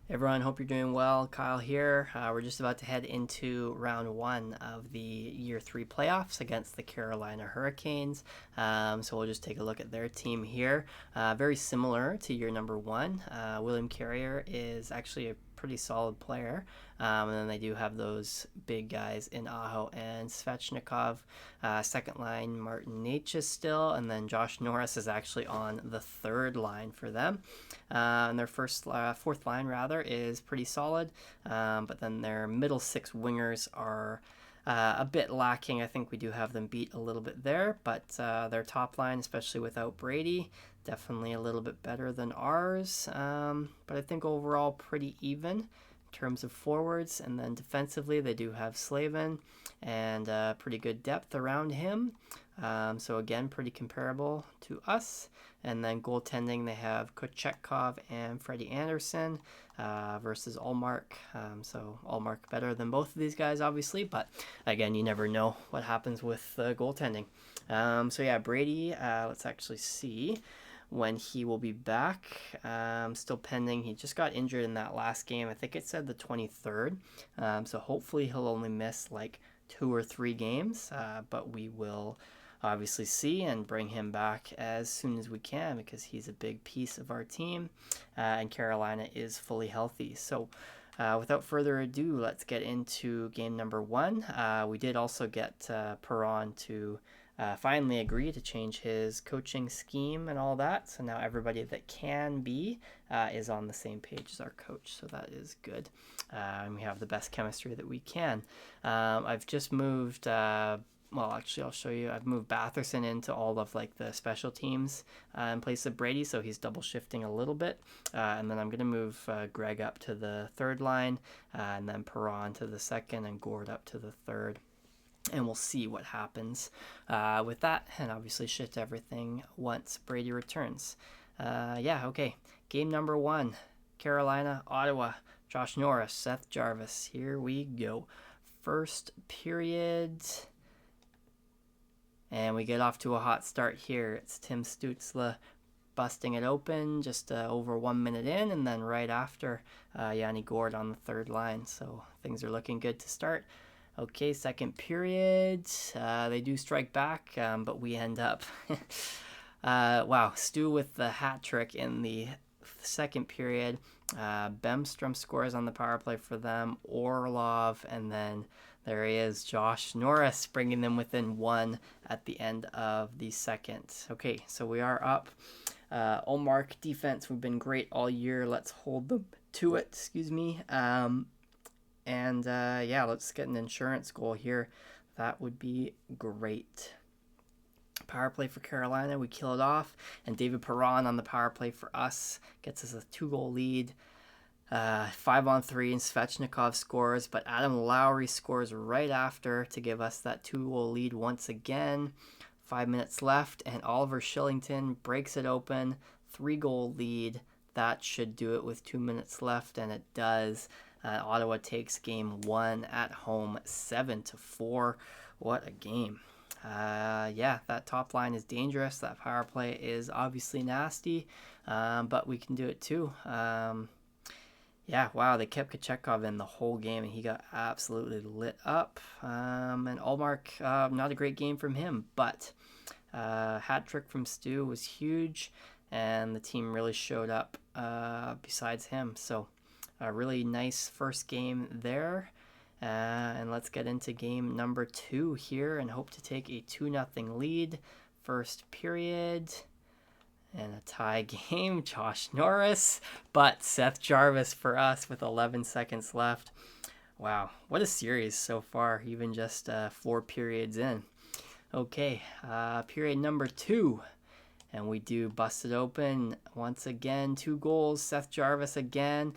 Everyone, hope you're doing well. Kyle here. We're just about to head into round one of the year three playoffs against the Carolina Hurricanes. So we'll just take a look at their team here. Very similar to year number one. William Carrier is actually a pretty solid player. And then they do have those big guys in Aho and Svechnikov. Second line, Martin Necas still. And then Josh Norris is actually on the third line for them. And their fourth line rather is pretty solid, but then their middle six wingers are a bit lacking. I think we do have them beat a little bit there, but their top line, especially without Brady, definitely a little bit better than ours. But I think overall pretty even in terms of forwards, and then defensively they do have Slavin and pretty good depth around him. So again, pretty comparable to us. And then goaltending, they have Kochetkov and Freddie Anderson versus Allmark. So Allmark better than both of these guys, obviously, but again, you never know what happens with goaltending. So yeah, Brady, let's actually see when he will be back. Still pending. He just got injured in that last game. I think it said the 23rd. So hopefully he'll only miss like 2 or 3 games, but we will obviously see and bring him back as soon as we can because he's a big piece of our team, and Carolina is fully healthy. So without further ado, let's get into game number one. We did also get Perron to finally agree to change his coaching scheme and all that. So now everybody that can be is on the same page as our coach. So that is good. And we have the best chemistry that we can. I've just moved well, actually, I'll show you. I've moved Batherson into all of like the special teams in place of Brady, so he's double shifting a little bit. And then I'm going to move Greg up to the third line, and then Perron to the second, and Gord up to the third. And we'll see what happens with that, and obviously shift everything once Brady returns. Okay. Game number one, Carolina, Ottawa, Josh Norris, Seth Jarvis. Here we go. First period. And we get off to a hot start here. It's Tim Stützle busting it open just over 1 minute in, and then right after, Yanni Gord on the third line. So things are looking good to start. Okay, second period. They do strike back, but we end up... Stu with the hat trick in the second period. Bemstrom scores on the power play for them. Orlov, and then there he is, Josh Norris, bringing them within 1 at the end of the second. Okay, so we are up. Olmark defense, we've been great all year. Let's hold them to it, let's get an insurance goal here. That would be great. Power play for Carolina, we kill it off. And David Perron on the power play for us gets us a 2-goal lead. 5-on-3, and Svechnikov scores, but Adam Lowry scores right after to give us that 2-goal lead once again. 5 minutes left, and Oliver Shillington breaks it open. 3-goal lead. That should do it with 2 minutes left, and it does. Ottawa takes game one at home, 7-4. What a game. That top line is dangerous. That power play is obviously nasty, but we can do it too. They kept Kochetkov in the whole game, and he got absolutely lit up. And Allmark, not a great game from him, but hat trick from Stu was huge, and the team really showed up besides him. So a really nice first game there. And let's get into game number 2 here and hope to take a 2-0 lead. First period. And a tie game, Josh Norris, but Seth Jarvis for us with 11 seconds left. Wow, what a series so far, even just 4 periods in. Okay, period number 2, and we do bust it open once again. 2 goals, Seth Jarvis again,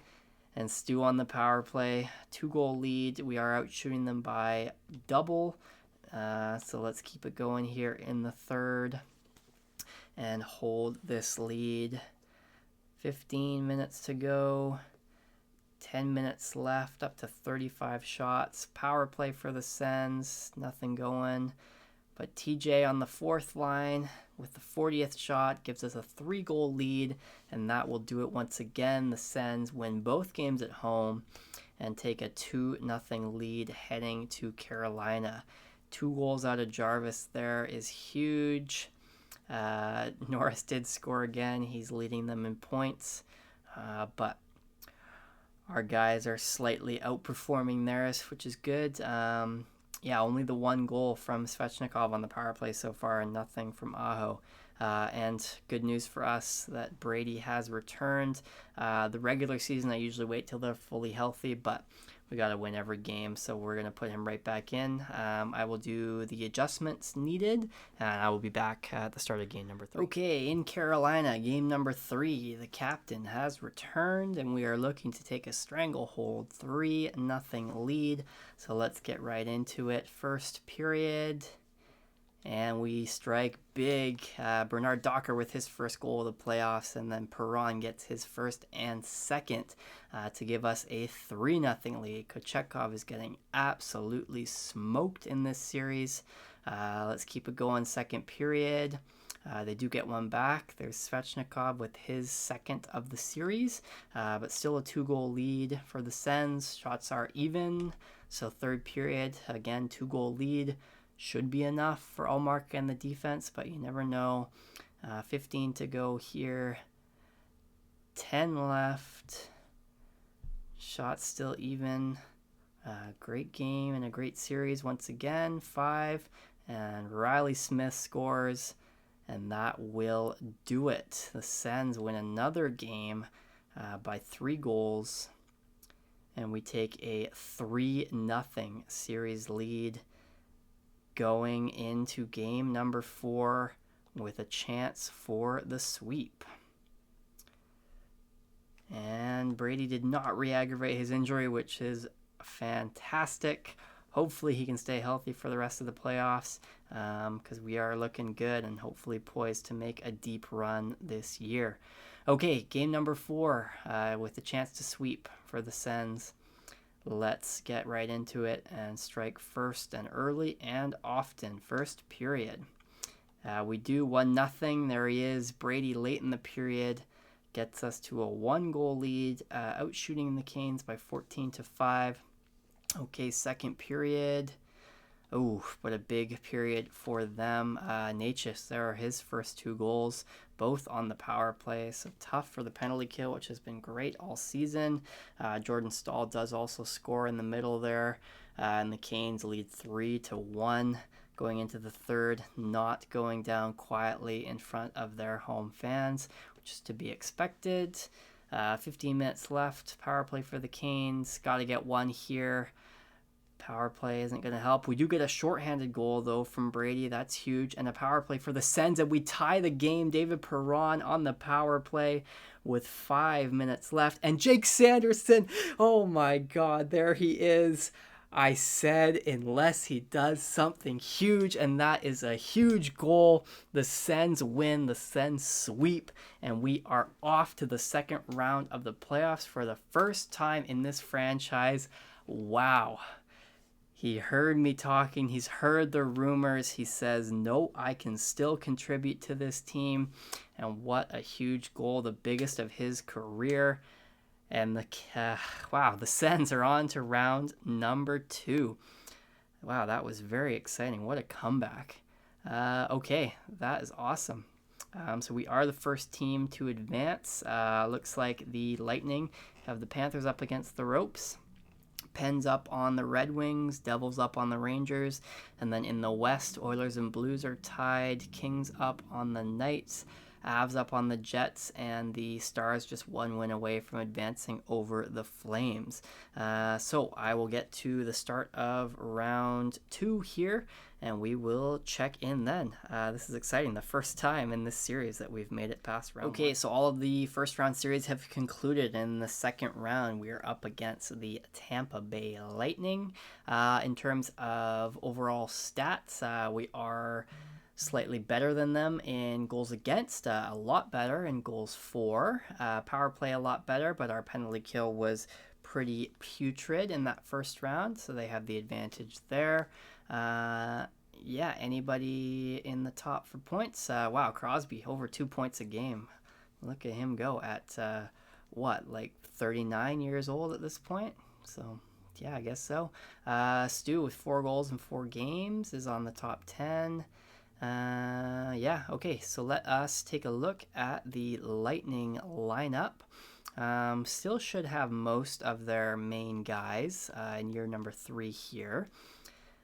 and Stu on the power play. 2-goal lead. We are out shooting them by double, so let's keep it going here in the third and hold this lead. 15 minutes to go. 10 minutes left, up to 35 shots. Power play for the Sens. Nothing going. But TJ on the fourth line with the 40th shot gives us a 3-goal lead, and that will do it once again. The Sens win both games at home and take a 2-0 lead heading to Carolina. 2 goals out of Jarvis there is huge. Norris did score again. He's leading them in points, but our guys are slightly outperforming theirs, which is good. Only the 1 goal from Svechnikov on the power play so far, and nothing from Aho. And good news for us that Brady has returned. The regular season, I usually wait till they're fully healthy, but we got to win every game, so we're going to put him right back in. I will do the adjustments needed, and I will be back at the start of game number 3. Okay, in Carolina, game number 3, the captain has returned, and we are looking to take a stranglehold 3-0 lead. So let's get right into it. First period, and we strike big. Bernard Docker with his first goal of the playoffs, and then Perron gets his first and second to give us a 3-0 lead. Kochetkov is getting absolutely smoked in this series. Let's keep it going. Second period. They do get one back. There's Svechnikov with his second of the series, but still a 2-goal lead for the Sens. Shots are even. So third period, again, 2-goal lead. Should be enough for Ullmark and the defense, but you never know. 15 to go here. 10 left. Shots still even. Great game and a great series once again. 5. And Riley Smith scores, and that will do it. The Sens win another game by 3 goals, and we take a 3-0 series lead going into game number 4 with a chance for the sweep. And Brady did not re-aggravate his injury, which is fantastic. Hopefully he can stay healthy for the rest of the playoffs, because we are looking good and hopefully poised to make a deep run this year. Okay, game number 4 with a chance to sweep for the Sens. Let's get right into it and strike first and early and often. First period. We do 1-0. There he is. Brady late in the period gets us to a 1-goal lead, outshooting the Canes by 14-5. Okay, second period. Oh, what a big period for them. Natchez, there are his first 2 goals, both on the power play. So tough for the penalty kill, which has been great all season. Jordan Stahl does also score in the middle there. And the Canes lead 3-1 going into the third, not going down quietly in front of their home fans, which is to be expected. 15 minutes left. Power play for the Canes. Got to get one here. Power play isn't going to help. We do get a shorthanded goal, though, from Brady. That's huge. And a power play for the Sens, and we tie the game. David Perron on the power play with 5 minutes left. And Jake Sanderson, oh my God, there he is. I said unless he does something huge, and that is a huge goal. The Sens win, the Sens sweep, and we are off to the second round of the playoffs for the first time in this franchise. Wow. He heard me talking. He's heard the rumors. He says, no, I can still contribute to this team. And what a huge goal, the biggest of his career. And the Sens are on to round number 2. Wow, that was very exciting. What a comeback. Okay, that is awesome. So we are the first team to advance. Looks like the Lightning have the Panthers up against the ropes. Pens up on the Red Wings, Devils up on the Rangers, and then in the West, Oilers and Blues are tied, Kings up on the Knights, Avs up on the Jets, and the Stars just 1 win away from advancing over the Flames. So I will get to the start of round 2 here, and we will check in then. This is exciting, the first time in this series that we've made it past round 1. Okay, so all of the first round series have concluded. In the second round, we are up against the Tampa Bay Lightning. In terms of overall stats, we are slightly better than them in goals against, a lot better in goals for. Power play a lot better, but our penalty kill was pretty putrid in that first round, so they have the advantage there. Yeah, anybody in the top for points? Wow, Crosby over 2 points a game. Look at him go at what, like 39 years old at this point? So, yeah, I guess so. Stu with 4 goals in 4 games is on the top 10. Yeah, okay, so let us take a look at the Lightning lineup. Still should have most of their main guys in year number 3 here.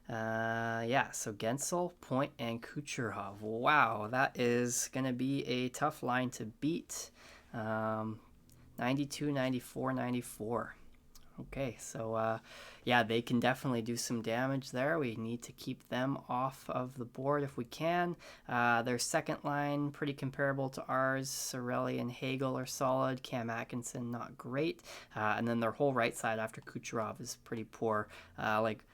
Yeah, so Gensel, Point, and Kucherov. Wow, that is going to be a tough line to beat. 92, 94, 94. Okay, so yeah, they can definitely do some damage there. We need to keep them off of the board if we can. Their second line, pretty comparable to ours. Sorelli and Hagel are solid. Cam Atkinson, not great. And then their whole right side after Kucherov is pretty poor. Like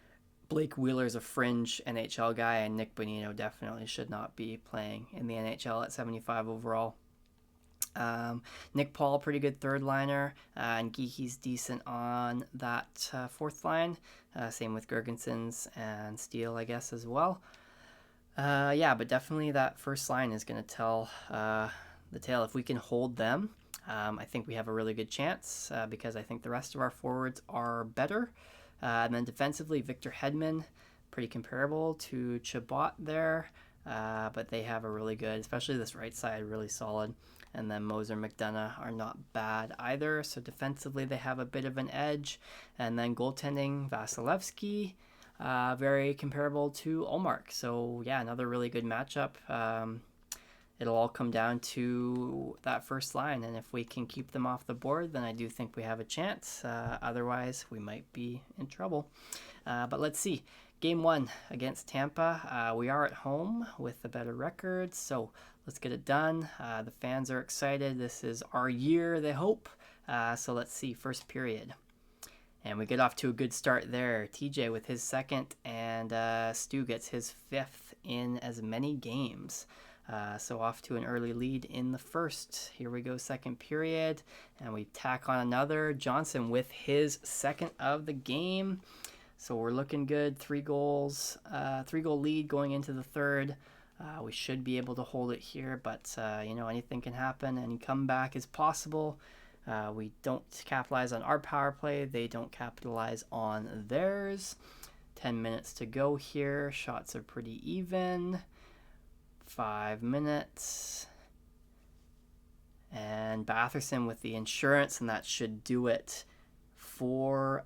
Blake Wheeler's a fringe NHL guy, and Nick Bonino definitely should not be playing in the NHL at 75 overall. Nick Paul, pretty good third liner, and Geeky's decent on that fourth line. Same with Gergensons and Steele, I guess, as well. Yeah, but definitely that first line is going to tell the tale. If we can hold them, I think we have a really good chance because I think the rest of our forwards are better. And then defensively, Victor Hedman, pretty comparable to Chabot there, but they have a really good, especially this right side, really solid. And then Moser, McDonough are not bad either. So defensively, they have a bit of an edge. And then goaltending, Vasilevsky, very comparable to Ullmark. So yeah, another really good matchup. It'll all come down to that first line, and if we can keep them off the board, then I do think we have a chance. Otherwise, we might be in trouble. But let's see. Game 1 against Tampa. We are at home with a better record, so let's get it done. The fans are excited. This is our year, they hope. So let's see. First period. And we get off to a good start there. TJ with his second, and Stu gets his 5th in as many games. So off to an early lead in the first. Here we go, second period, and we tack on another. Johnson with his second of the game. So we're looking good. 3 goals, 3-goal lead going into the third. We should be able to hold it here, but you know, anything can happen. Any comeback is possible. We don't capitalize on our power play. They don't capitalize on theirs. 10 minutes to go here. Shots are pretty even. 5 minutes. And Batherson with the insurance, and that should do it. 4-5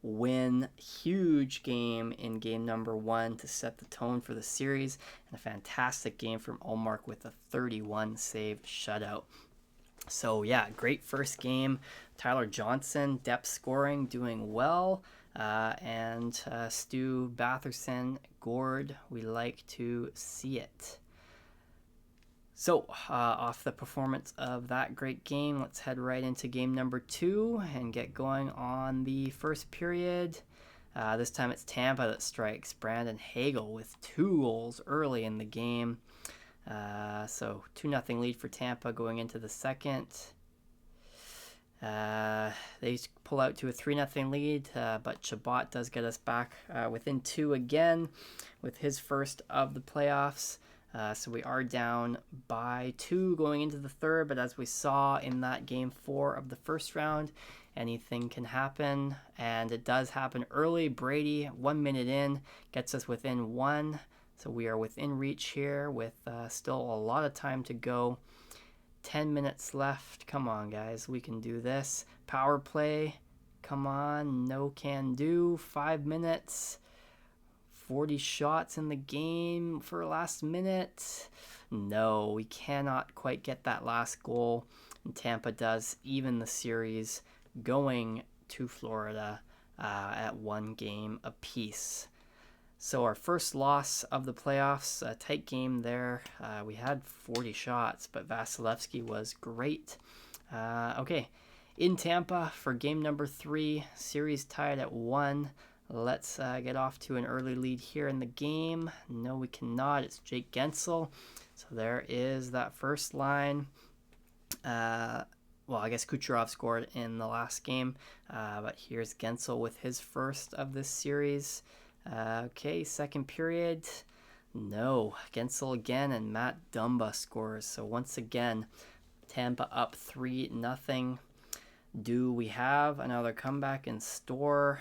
win. Huge game in game number 1 to set the tone for the series. And a fantastic game from Ullmark with a 31 save shutout. So yeah, great first game. Tyler Johnson, depth scoring, doing well. And Stu, Batherson, Gord, we like to see it. So off the performance of that great game, let's head right into game number 2 and get going on the first period. This time it's Tampa that strikes. Brandon Hagel with 2 goals early in the game. So 2-0 lead for Tampa going into the second. They pull out to a 3-0 lead, but Chabot does get us back within 2 again with his first of the playoffs. So we are down by 2 going into the third, but as we saw in that game 4 of the first round, anything can happen, and it does happen early. Brady, 1 minute in, gets us within 1. So we are within reach here with still a lot of time to go. 10 minutes left. Come on, guys. We can do this. Power play. Come on. No can do. 5 minutes. 40 shots in the game for last minute. No, we cannot quite get that last goal. And Tampa does even the series going to Florida at 1 game apiece. So our first loss of the playoffs, a tight game there. We had 40 shots, but Vasilevsky was great. Okay, in Tampa for game number 3, series tied at 1. Let's get off to an early lead here in the game. No, we cannot. It's Jake Gensel. So there is that first line. Well, I guess Kucherov scored in the last game, but here's Gensel with his first of this series. Okay, second period. No, Gensel again, and Matt Dumba scores. So once again, Tampa up 3-0. Do we have another comeback in store?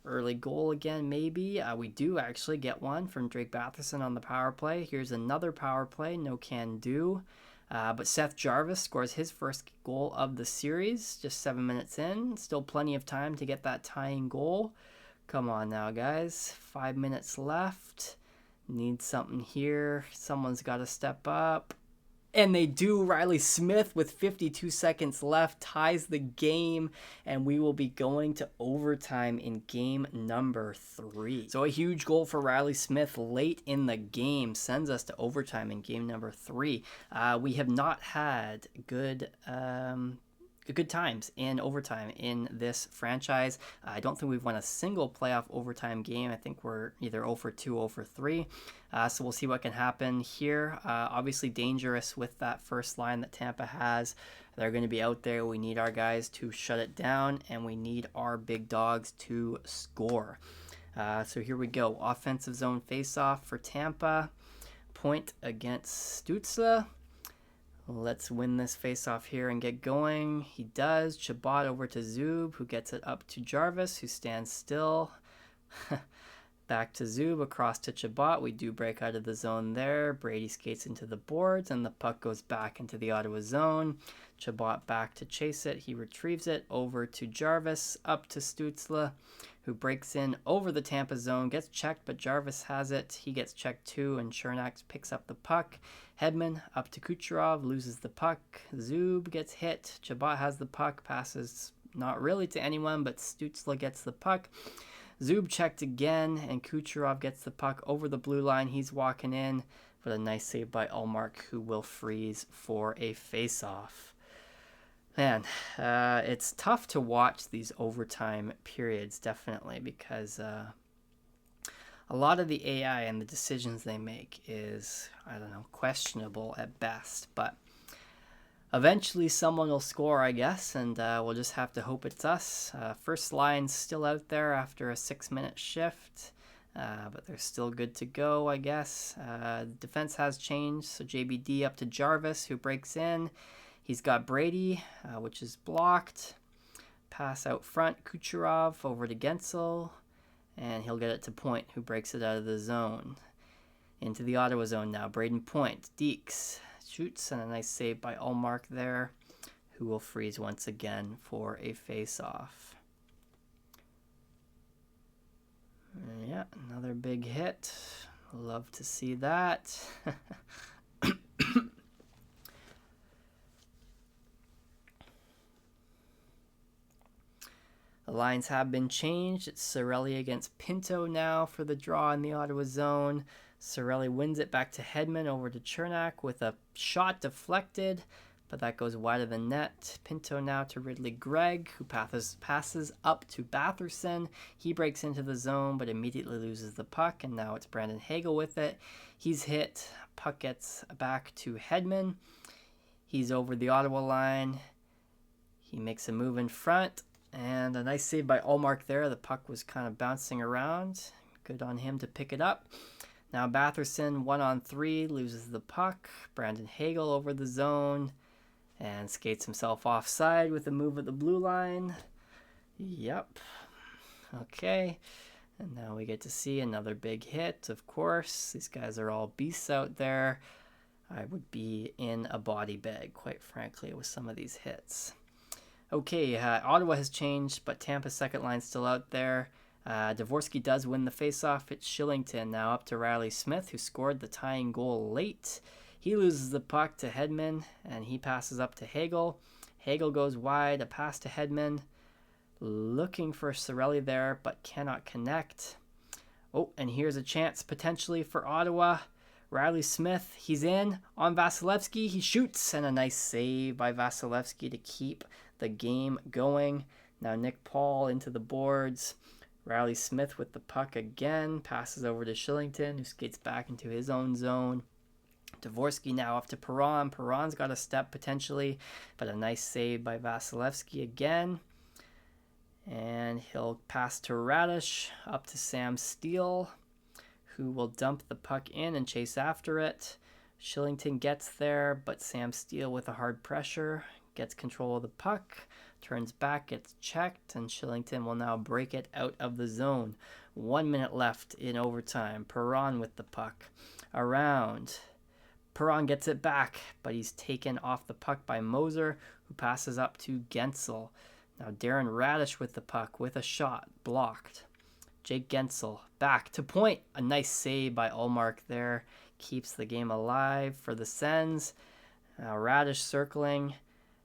Early goal again, maybe. We do actually get one from Drake Batherson on the power play. Here's another power play, no can do. But Seth Jarvis scores his first goal of the series, just 7 minutes in. Still plenty of time to get that tying goal. Come on now, guys. 5 minutes left. Need something here. Someone's got to step up. And they do. Riley Smith, with 52 seconds left, ties the game, and we will be going to overtime in game number 3. So a huge goal for Riley Smith late in the game sends us to overtime in game number 3. We have not had good times in overtime in this franchise. I don't think we've won a single playoff overtime game. I think we're either 0 for 2, 0 for 3. So we'll see what can happen here. Obviously dangerous with that first line that Tampa has. They're going to be out there. We need our guys to shut it down, and we need our big dogs to score. So here we go. Offensive zone faceoff for Tampa. Point against Stützle. Let's win this face-off here and get going. He does. Chabot over to Zub, who gets it up to Jarvis, who stands still. Back to Zub, across to Chabot. We do break out of the zone there. Brady skates into the boards, and the puck goes back into the Ottawa zone. Chabot back to chase it. He retrieves it over to Jarvis, up to Stützle, who breaks in over the Tampa zone, gets checked, but Jarvis has it. He gets checked too, and Chernak picks up the puck. Hedman up to Kucherov, loses the puck. Zub gets hit. Chabot has the puck, passes not really to anyone, but Stützle gets the puck. Zub checked again, and Kucherov gets the puck over the blue line. He's walking in, but a nice save by Ullmark, who will freeze for a face-off. Man, it's tough to watch these overtime periods, definitely, because a lot of the AI and the decisions they make is, I don't know, questionable at best. But eventually someone will score, I guess, and we'll just have to hope it's us. First line's still out there after a 6-minute shift, but they're still good to go, I guess. Defense has changed, so JBD up to Jarvis, who breaks in. He's got Brady, which is blocked. Pass out front, Kucherov over to Gensel, and he'll get it to Point, who breaks it out of the zone. Into the Ottawa zone now. Braden Point, Deeks shoots, and a nice save by Ullmark there, who will freeze once again for a face-off. Yeah, another big hit. Love to see that. The lines have been changed. It's Cirelli against Pinto now for the draw in the Ottawa zone. Cirelli wins it back to Hedman over to Chernak with a shot deflected, but that goes wide of the net. Pinto now to Ridley Gregg, who passes up to Batherson. He breaks into the zone, but immediately loses the puck, and now it's Brandon Hagel with it. He's hit. Puck gets back to Hedman. He's over the Ottawa line. He makes a move in front. And a nice save by Ullmark there. The puck was kind of bouncing around. Good on him to pick it up. Now Batherson, 1-on-3, loses the puck. Brandon Hagel over the zone and skates himself offside with a move at the blue line. Yep. Okay. And now we get to see another big hit, of course. These guys are all beasts out there. I would be in a body bag, quite frankly, with some of these hits. Okay, Ottawa has changed, but Tampa's second line's still out there. Dvorsky does win the faceoff. It's Shillington now up to Riley Smith, who scored the tying goal late. He loses the puck to Hedman, and he passes up to Hagel. Hagel goes wide, a pass to Hedman. Looking for Cirelli there, but cannot connect. Oh, and here's a chance potentially for Ottawa. Riley Smith, he's in on Vasilevsky. He shoots, and a nice save by Vasilevsky to keep the game going. Now Nick Paul into the boards. Riley Smith with the puck again. Passes over to Shillington, who skates back into his own zone. Dvorsky now up to Perron. Perron's got a step potentially, but a nice save by Vasilevsky again. And he'll pass to Radish, up to Sam Steele, who will dump the puck in and chase after it. Shillington gets there, but Sam Steele with a hard pressure gets control of the puck, turns back, gets checked, and Shillington will now break it out of the zone. 1 minute left in overtime. Perron with the puck. Around. Perron gets it back, but he's taken off the puck by Moser, who passes up to Gensel. Now Darren Radish with the puck with a shot blocked. Jake Gensel back to point. A nice save by Ullmark there. Keeps the game alive for the Sens. Now Radish circling.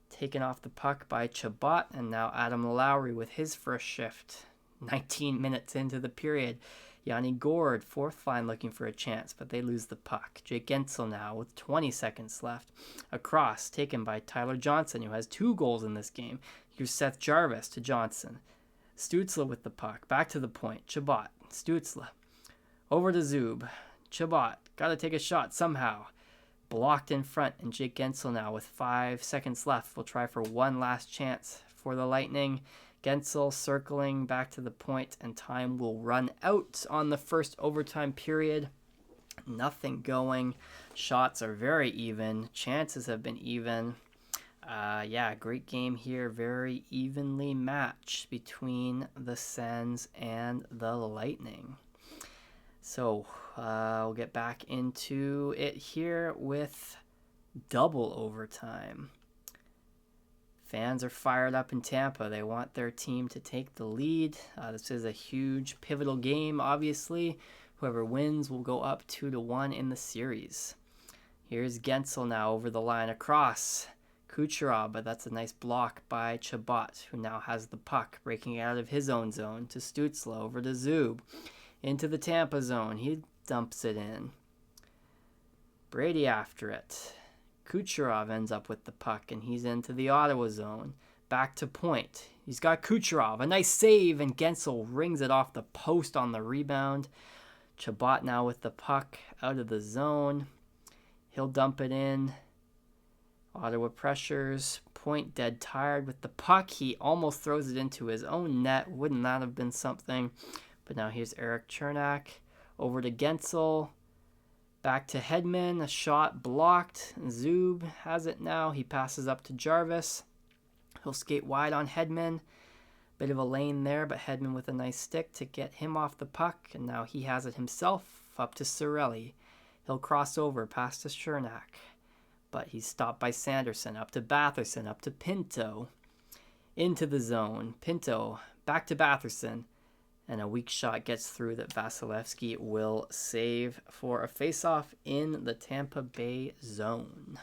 Taken off the puck by Chabot. And now Adam Lowry with his first shift. 19 minutes into the period. Yanni Gord, fourth line, looking for a chance, but they lose the puck. Jake Gensel now with 20 seconds left. A cross taken by Tyler Johnson, who has 2 goals in this game. Here's Seth Jarvis to Johnson. Stützle with the puck. Back to the point. Chabot. Stützle. Over to Zub. Chabot. Got to take a shot somehow. Blocked in front. And Jake Gensel now with 5 seconds left will try for one last chance for the Lightning. Gensel circling back to the point, and time will run out on the first overtime period. Nothing going. Shots are very even. Chances have been even. Great game here. Very evenly matched between the Sens and the Lightning. So we'll get back into it here with double overtime. Fans are fired up in Tampa. They want their team to take the lead. This is a huge pivotal game, obviously. Whoever wins will go up 2-1 in the series. Here's Gensel now over the line across. Kucherov, but that's a nice block by Chabot, who now has the puck, breaking out of his own zone to Stützle, over to Zub. Into the Tampa zone. He dumps it in. Brady after it. Kucherov ends up with the puck, and he's into the Ottawa zone. Back to point. He's got Kucherov. A nice save, and Gensel rings it off the post on the rebound. Chabot now with the puck out of the zone. He'll dump it in. Ottawa pressures. Point dead tired with the puck. He almost throws it into his own net. Wouldn't that have been something? But now here's Eric Chernak. Over to Gensel. Back to Hedman, a shot blocked. Zub has it now. He passes up to Jarvis. He'll skate wide on Hedman. Bit of a lane there, but Hedman with a nice stick to get him off the puck. And now he has it himself up to Cirelli. He'll cross over past to Chernak. But he's stopped by Sanderson. Up to Batherson, up to Pinto. Into the zone. Pinto back to Batherson. And a weak shot gets through that Vasilevsky will save for a faceoff in the Tampa Bay zone.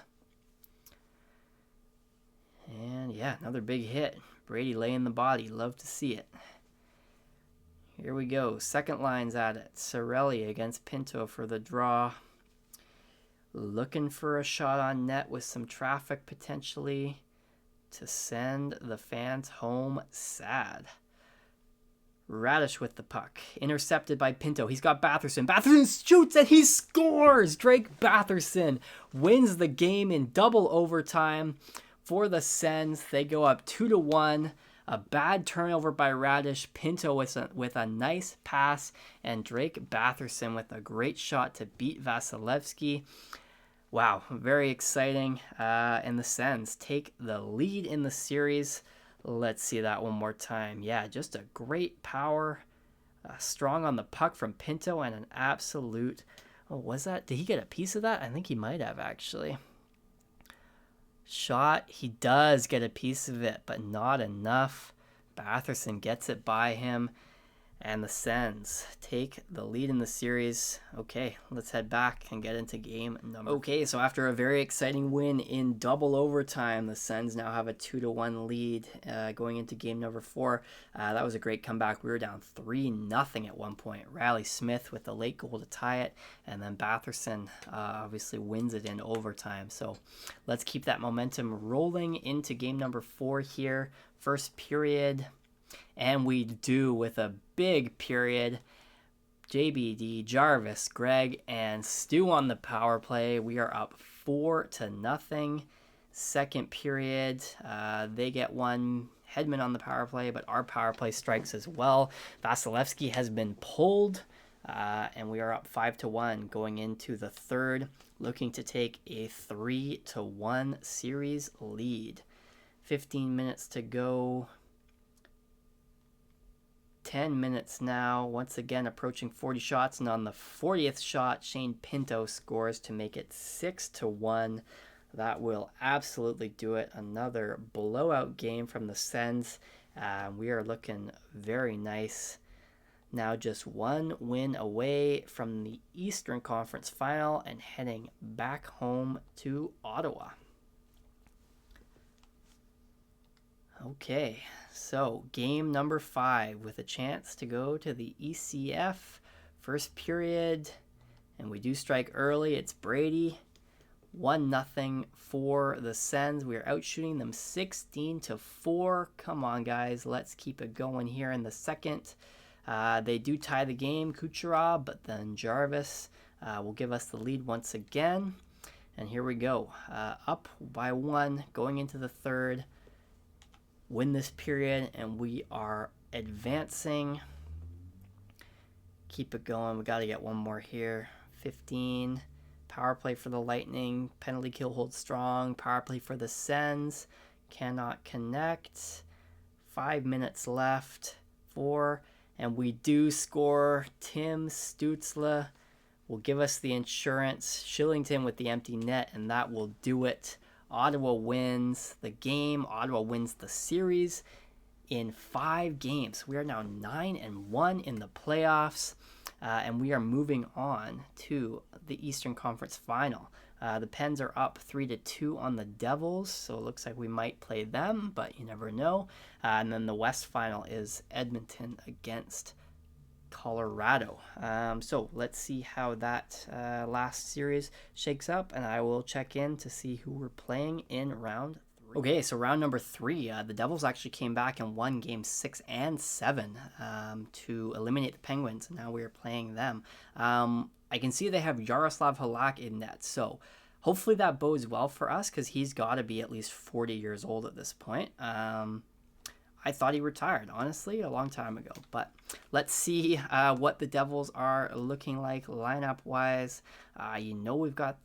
And another big hit. Brady laying the body. Love to see it. Here we go. Second line's at it. Cirelli against Pinto for the draw. Looking for a shot on net with some traffic potentially to send the fans home sad. Radish with the puck. Intercepted by Pinto. He's got Batherson. Batherson shoots and he scores! Drake Batherson wins the game in double overtime for the Sens. They go up 2-1. A bad turnover by Radish. Pinto with a nice pass. And Drake Batherson with a great shot to beat Vasilevsky. Wow, very exciting. And the Sens take the lead in the series. Let's see that one more time. Just a great power. Strong on the puck from Pinto and an absolute... was that? Did he get a piece of that? I think he might have, actually. Shot. He does get a piece of it, but not enough. Batherson gets it by him. And the Sens take the lead in the series. Okay, let's head back and get into game number. Okay, so after a very exciting win in double overtime, the Sens now have a 2-1 lead going into game number 4. That was a great comeback. We were down 3-0 at one point. Riley Smith with the late goal to tie it, and then Batherson obviously wins it in overtime. So let's keep that momentum rolling into game number 4 here. First period. And we do with a big period. JBD, Jarvis, Greg, and Stu on the power play. We are up 4-0. Second period, they get one. Hedman on the power play, but our power play strikes as well. Vasilevsky has been pulled, and we are up 5-1 going into the third, looking to take a 3-1 series lead. 15 minutes to go. 10 minutes now, once again approaching 40 shots, and on the 40th shot, Shane Pinto scores to make it 6-1. That will absolutely do it. Another blowout game from the Sens. We are looking very nice. Now just one win away from the Eastern Conference Final and heading back home to Ottawa. Okay, so game number 5 with a chance to go to the ECF first period, and we do strike early. It's Brady, 1-0 for the Sens. We are out shooting them 16-4. Come on, guys, let's keep it going here in the second. They do tie the game, Kucherov, but then Jarvis will give us the lead once again. And here we go, up by 1 going into the third. Win this period, and we are advancing. Keep it going. We got to get one more here. 15. Power play for the Lightning. Penalty kill holds strong. Power play for the Sens. Cannot connect. 5 minutes left. 4. And we do score. Tim Stützle will give us the insurance. Shillington with the empty net, and that will do it. Ottawa wins the game. Ottawa wins the series in 5 games. We are now 9-1 in the playoffs, and we are moving on to the Eastern Conference Final. The Pens are up 3-2 on the Devils, so it looks like we might play them, but you never know. And then the West Final is Edmonton against Colorado. So let's see how that last series shakes up, and I will check in to see who we're playing in round 3. Okay, so round number 3, the Devils actually came back and won games 6 and 7 to eliminate the Penguins, and now we are playing them. I can see they have Yaroslav Halak in net, so hopefully that bodes well for us, because he's got to be at least 40 years old at this point. I thought he retired, honestly, a long time ago. But let's see what the Devils are looking like lineup-wise. We've got...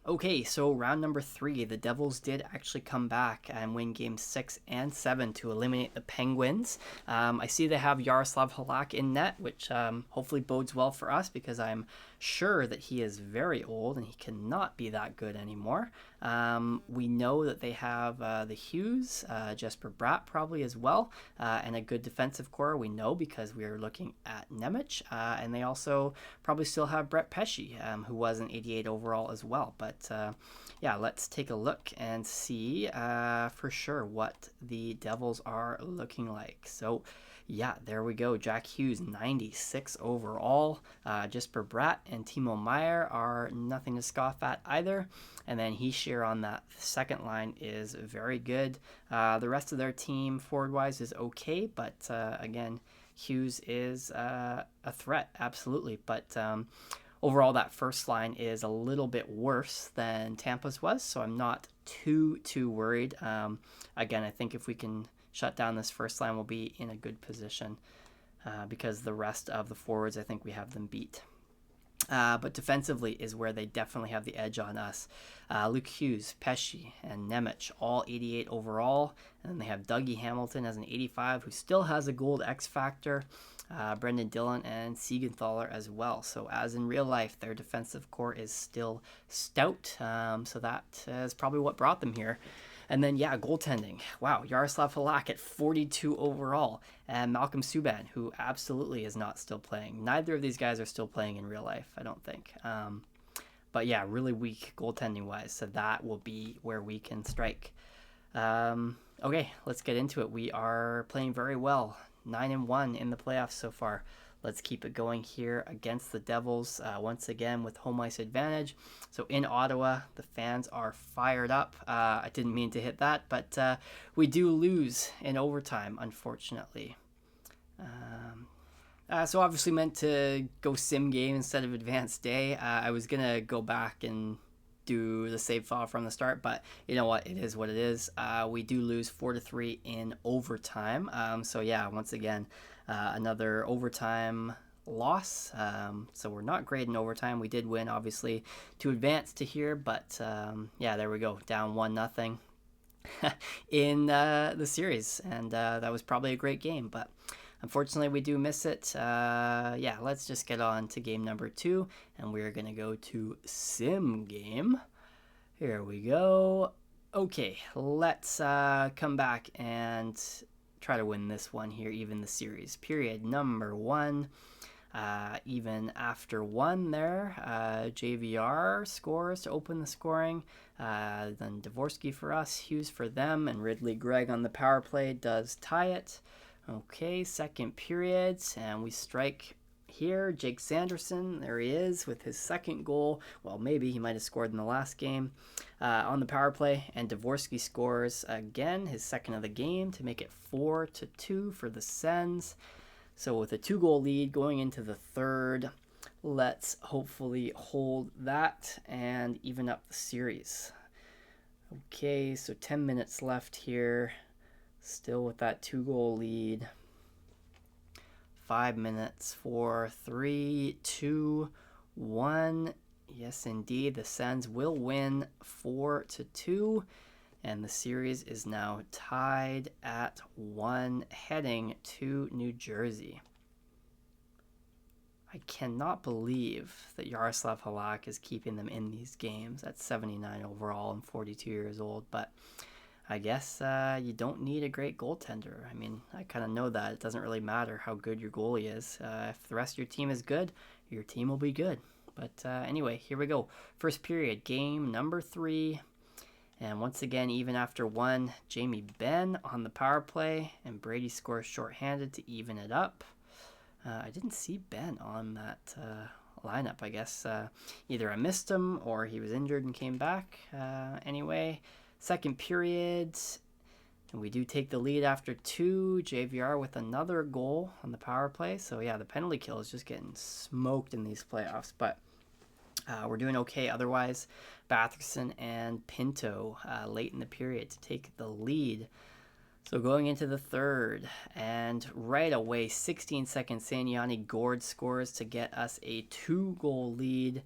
Okay, so round number 3, the Devils did actually come back and win games 6 and 7 to eliminate the Penguins. I see they have Yaroslav Halak in net, which hopefully bodes well for us, because I'm sure that he is very old and he cannot be that good anymore. We know that they have the Hughes, Jesper Bratt probably as well, and a good defensive core, we know, because we are looking at Nemec, and they also probably still have Brett Pesce, who was an 88 overall as well. But yeah, let's take a look and see for sure what the Devils are looking like. So yeah, there we go. Jack Hughes, 96 overall. Jesper Bratt and Timo Meier are nothing to scoff at either. And then Hischier on that second line is very good. The rest of their team, forward-wise, is okay. But again, Hughes is a threat, absolutely. But overall, that first line is a little bit worse than Tampa's was. So I'm not too worried. Again, I think if we can shut down this first line, we'll be in a good position because the rest of the forwards, I think we have them beat. But defensively is where they definitely have the edge on us. Luke Hughes, Pesce, and Nemec, all 88 overall. And then they have Dougie Hamilton as an 85, who still has a gold X factor. Brendan Dillon and Siegenthaler as well. So as in real life, their defensive core is still stout. So that is probably what brought them here. And then, yeah, goaltending. Wow, Yaroslav Halak at 42 overall. And Malcolm Subban, who absolutely is not still playing. Neither of these guys are still playing in real life, I don't think. But yeah, really weak goaltending-wise. So that will be where we can strike. Okay, let's get into it. We are playing very well. 9-1 in the playoffs so far. Let's keep it going here against the Devils once again with home ice advantage. So in Ottawa, the fans are fired up. I didn't mean to hit that, but we do lose in overtime, unfortunately. So obviously meant to go sim game instead of advanced day. I was going to go back and do the save file from the start, but you know what? It is what it is. We do lose 4-3 in overtime. So yeah, once again, another overtime loss. So we're not great in overtime. We did win, obviously, to advance to here, but yeah, there we go, down 1-0 in the series, and that was probably a great game, but unfortunately we do miss it. Yeah, let's just get on to game number 2, and we're gonna go to sim game. Here we go. Okay, let's come back and try to win this one here, even the series. Period number 1. Even after 1 there, JVR scores to open the scoring. Then Dvorsky for us, Hughes for them, and Ridley Gregg on the power play does tie it. Okay, second period, and we strike here. Jake Sanderson, there he is with his second goal. Well, maybe he might have scored in the last game on the power play. And Dvorsky scores again, his second of the game, to make it 4-2 for the Sens. So with a 2-goal lead going into the third, let's hopefully hold that and even up the series. Okay, so 10 minutes left here. Still with that 2-goal lead. 5 minutes, 4, 3, 2, 1. Yes, indeed, the Sens will win 4-2. And the series is now tied at 1, heading to New Jersey. I cannot believe that Yaroslav Halak is keeping them in these games at 79 overall and 42 years old. But I guess you don't need a great goaltender. I mean, I kind of know that. It doesn't really matter how good your goalie is. If the rest of your team is good, your team will be good. But anyway, here we go. First period, game number 3. And once again, even after 1, Jamie Benn on the power play, and Brady scores shorthanded to even it up. I didn't see Ben on that lineup, I guess. Either I missed him or he was injured and came back. Anyway, second period, and we do take the lead after 2. JVR with another goal on the power play. So yeah, the penalty kill is just getting smoked in these playoffs, but we're doing okay otherwise. Batherson and Pinto late in the period to take the lead. So going into the third, and right away, 16 seconds in, Yanni Gord scores to get us a 2-goal lead.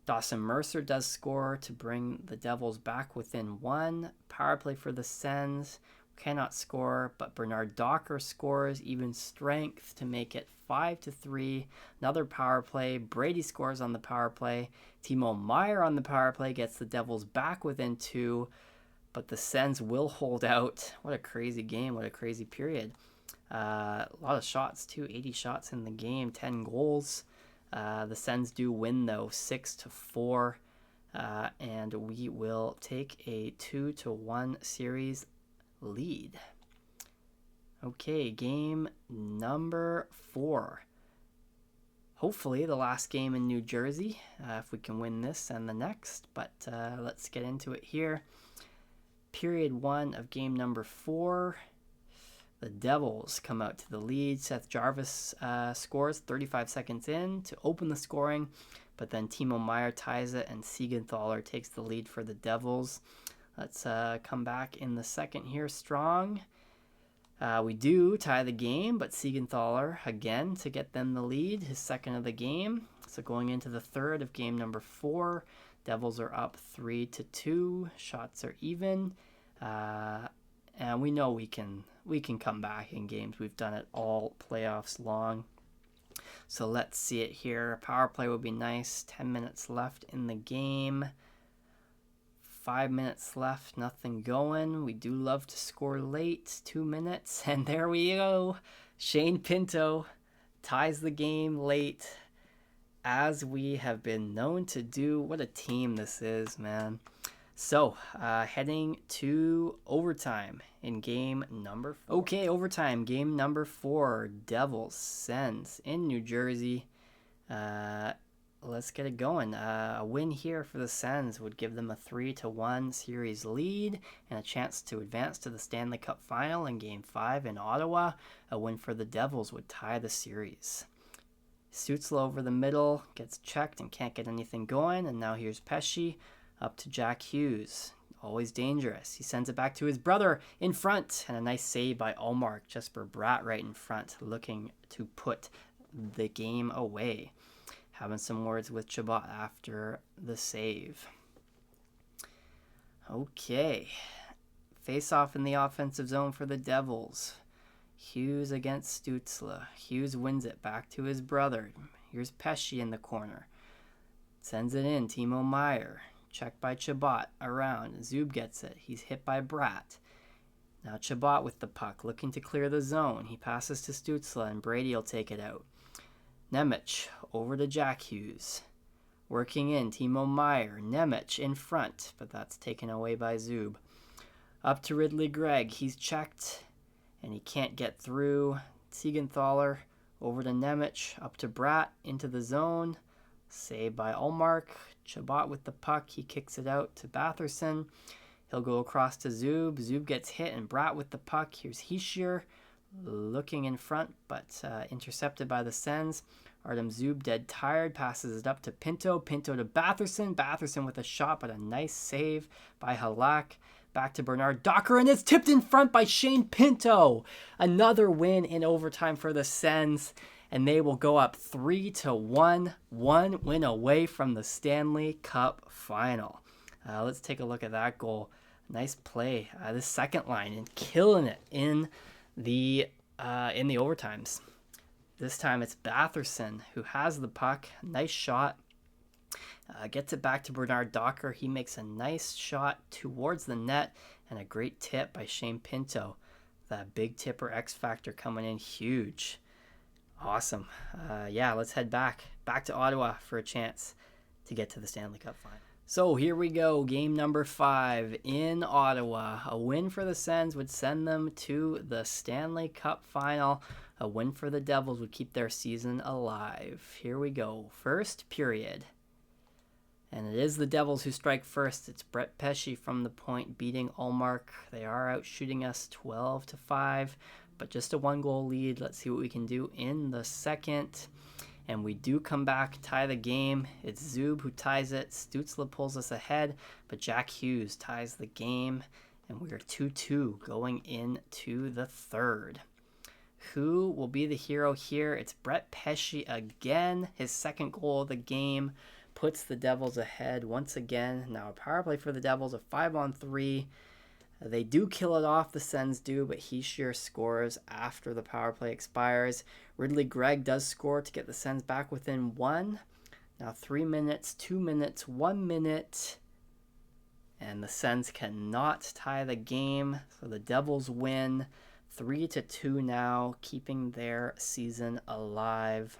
Dawson Mercer does score to bring the Devils back within 1. Power play for the Sens. Cannot score, but Bernard Docker scores, even strength to make it 5-3. Another power play. Brady scores on the power play. Timo Meier on the power play gets the Devils back within 2, but the Sens will hold out. What a crazy game. What a crazy period. A lot of shots too. 80 shots in the game. 10 goals. The Sens do win though, 6-4, and we will take a 2-1 series lead. Okay, game number 4. Hopefully the last game in New Jersey, if we can win this and the next, but let's get into it here. Period 1 of game number 4. The Devils come out to the lead. Seth Jarvis scores 35 seconds in to open the scoring, but then Timo Meier ties it, and Siegenthaler takes the lead for the Devils. Let's come back in the second here strong. We do tie the game, but Siegenthaler again to get them the lead, his second of the game. So going into the third of game number 4, Devils are up 3-2. Shots are even, and we know we can come back in games. We've done it all playoffs long. So let's see it here. Power play would be nice. 10 minutes left in the game. 5 minutes left, nothing going. We do love to score late. 2 minutes, and there we go. Shane Pinto ties the game late, as we have been known to do. What a team this is, man. So, heading to overtime in game number 4. Okay, overtime, game number 4. Devils, Sens in New Jersey. Let's get it going. A win here for the Sens would give them a 3-1 series lead and a chance to advance to the Stanley Cup final in Game 5 in Ottawa. A win for the Devils would tie the series. Sutzla over the middle, gets checked and can't get anything going, and now here's Pesce. Up to Jack Hughes. Always dangerous. He sends it back to his brother in front. And a nice save by Ullmark. Jesper Bratt right in front, looking to put the game away. Having some words with Chabot after the save. Okay. Face off in the offensive zone for the Devils. Hughes against Stützle. Hughes wins it back to his brother. Here's Pesce in the corner. Sends it in. Timo Meier. Checked by Chabot. Around. Zub gets it. He's hit by Bratt. Now Chabot with the puck. Looking to clear the zone. He passes to Stützle and Brady will take it out. Nemec over to Jack Hughes. Working in. Timo Meier. Nemec in front. But that's taken away by Zub. Up to Ridley Gregg. He's checked. And he can't get through. Siegenthaler over to Nemec, up to Bratt, into the zone. Saved by Ullmark. Chabot with the puck. He kicks it out to Batherson. He'll go across to Zub. Zub gets hit, and Bratt with the puck. Here's Hischier looking in front, but intercepted by the Sens. Artem Zub, dead tired, passes it up to Pinto. Pinto to Batherson. Batherson with a shot, but a nice save by Halak. Back to Bernard Docker, and it's tipped in front by Shane Pinto. Another win in overtime for the Sens, and they will go up 3-1. One win away from the Stanley Cup final. Let's take a look at that goal. Nice play. The second line and killing it in the overtimes. This time it's Batherson who has the puck. Nice shot. Gets it back to Bernard Docker. He makes a nice shot towards the net and a great tip by Shane Pinto. That big tipper X Factor coming in huge. Awesome. Let's head back to Ottawa for a chance to get to the Stanley Cup final. So here we go. Game number 5 in Ottawa. A win for the Sens would send them to the Stanley Cup final. A win for the Devils would keep their season alive. Here we go. First period. And it is the Devils who strike first. It's Brett Pesce from the point beating Ullmark. They are out shooting us 12-5, but just a 1-goal lead. Let's see what we can do in the second. And we do come back, tie the game. It's Zub who ties it. Stützle pulls us ahead, but Jack Hughes ties the game. And we are 2-2 going into the third. Who will be the hero here? It's Brett Pesce again. His second goal of the game puts the Devils ahead once again. Now a power play for the Devils, a 5-on-3. They do kill it off, the Sens do, but Hischier scores after the power play expires. Ridley Gregg does score to get the Sens back within 1. Now 3 minutes, 2 minutes, 1 minute. And the Sens cannot tie the game, so the Devils win 3-2 now, keeping their season alive.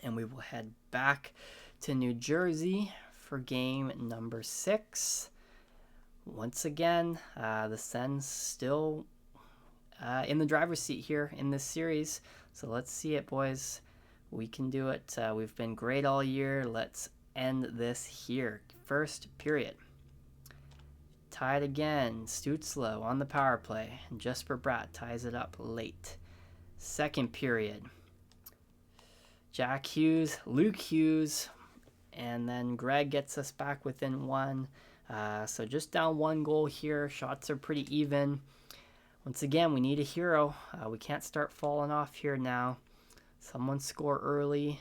And we will head back to New Jersey for game number 6. Once again, the Sens still in the driver's seat here in this series. So let's see it, boys. We can do it. We've been great all year. Let's end this here. First period. Tied again. Stützle on the power play. And Jesper Bratt ties it up late. Second period. Jack Hughes, Luke Hughes, and then Gregg gets us back within 1. So just down 1 goal here. Shots are pretty even. Once again, we need a hero. We can't start falling off here now. Someone score early.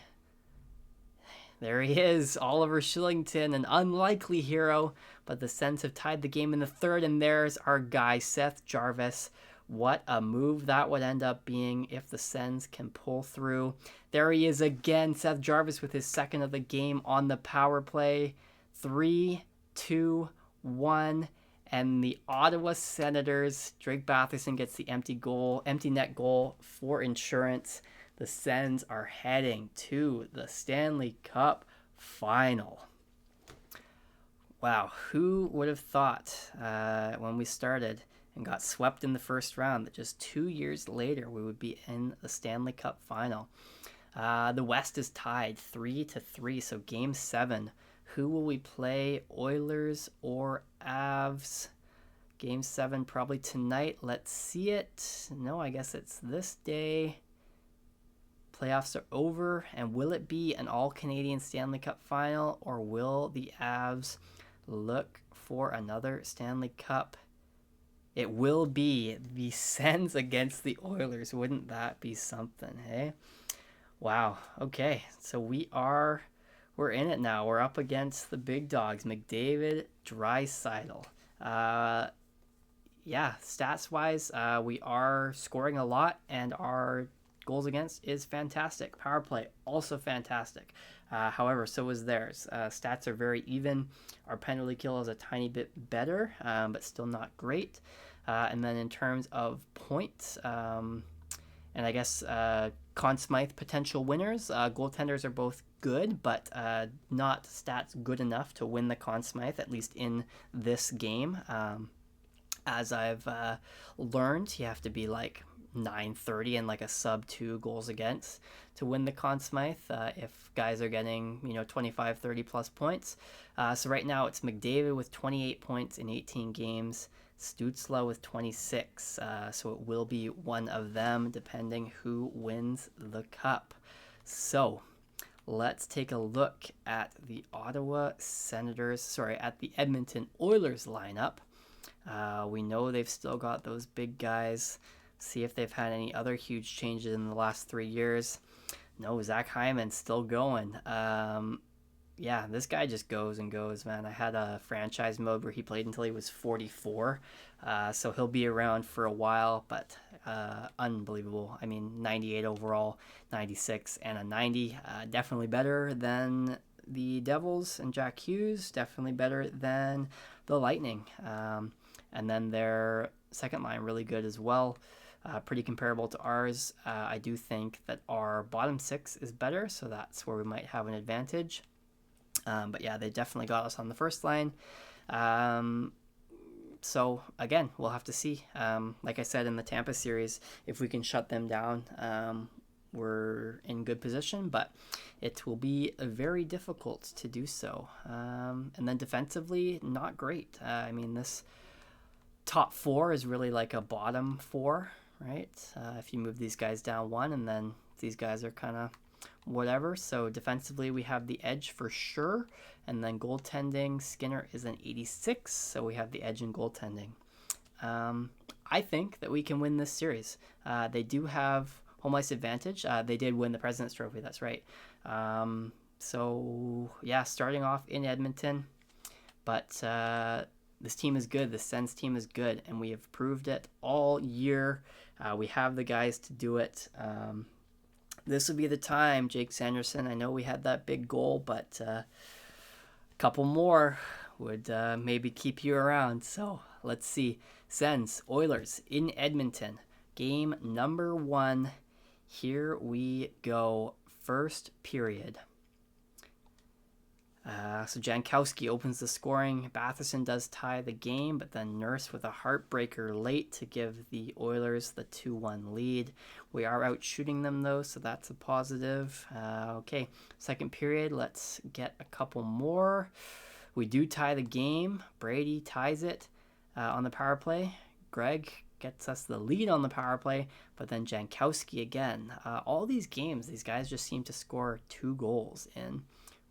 There he is, Oliver Shillington, an unlikely hero, but the Sens have tied the game in the third, and there's our guy, Seth Jarvis. What a move that would end up being if the Sens can pull through. There he is again, Seth Jarvis with his second of the game on the power play. 3, 2, 1, and the Ottawa Senators, Drake Batherson gets the empty net goal for insurance. The Sens are heading to the Stanley Cup final. Wow, who would have thought when we started and got swept in the first round that just 2 years later we would be in the Stanley Cup final. The West is tied 3-3, so game 7. Who will we play, Oilers or Avs? Game 7 probably tonight. Let's see it. No, I guess it's this day. Playoffs are over, and will it be an all-Canadian Stanley Cup final, or will the Avs look for another Stanley Cup. It will be the Sens against the Oilers. Wouldn't that be something, hey? Wow. Okay, so we're in it now. We're up against the big dogs, McDavid, Draisaitl. Yeah, stats wise, we are scoring a lot, and our goals against is fantastic. Power play also fantastic. However, so is theirs. Stats are very even. Our penalty kill is a tiny bit better, but still not great. And then in terms of points, and I guess Conn Smythe potential winners, goaltenders are both good, but not stats good enough to win the Conn Smythe, at least in this game. As I've learned, you have to be like 930 and like a sub 2 goals against to win the Conn Smythe if guys are getting 25 30 plus points. So right now it's McDavid with 28 points in 18 games, Stützle with 26, so it will be one of them depending who wins the cup. So let's take a look at the at the Edmonton Oilers lineup. We know they've still got those big guys. See if they've had any other huge changes in the last 3 years. No, Zach Hyman's still going. Yeah, this guy just goes and goes, man. I had a franchise mode where he played until he was 44. So he'll be around for a while, but unbelievable. I mean, 98 overall, 96, and a 90. Definitely better than the Devils and Jack Hughes. Definitely better than the Lightning. And then their second line really good as well. Pretty comparable to ours. I do think that our bottom six is better, so that's where we might have an advantage. But yeah, they definitely got us on the first line. So again, we'll have to see. Like I said in the Tampa series, if we can shut them down, we're in good position, but it will be very difficult to do so. And then defensively, not great. I mean, this top four is really like a bottom four, right? If you move these guys down one, and then these guys are kind of whatever. So defensively, we have the edge for sure. And then goaltending, Skinner is an 86, so we have the edge in goaltending. I think that we can win this series. They do have home ice advantage. They did win the President's Trophy, that's right. So, yeah, starting off in Edmonton. But this team is good. The Sens team is good, and we have proved it all year. We have the guys to do it. This would be the time, Jake Sanderson. I know we had that big goal, but a couple more would maybe keep you around. So let's see. Sens, Oilers in Edmonton. Game number 1. Here we go. First period. So Jankowski opens the scoring. Batherson does tie the game, but then Nurse with a heartbreaker late to give the Oilers the 2-1 lead. We are out shooting them though, so that's a positive. Okay, second period, let's get a couple more. We do tie the game. Brady ties it on the power play. Greg gets us the lead on the power play, but then Jankowski again. All these games, these guys just seem to score 2 goals in,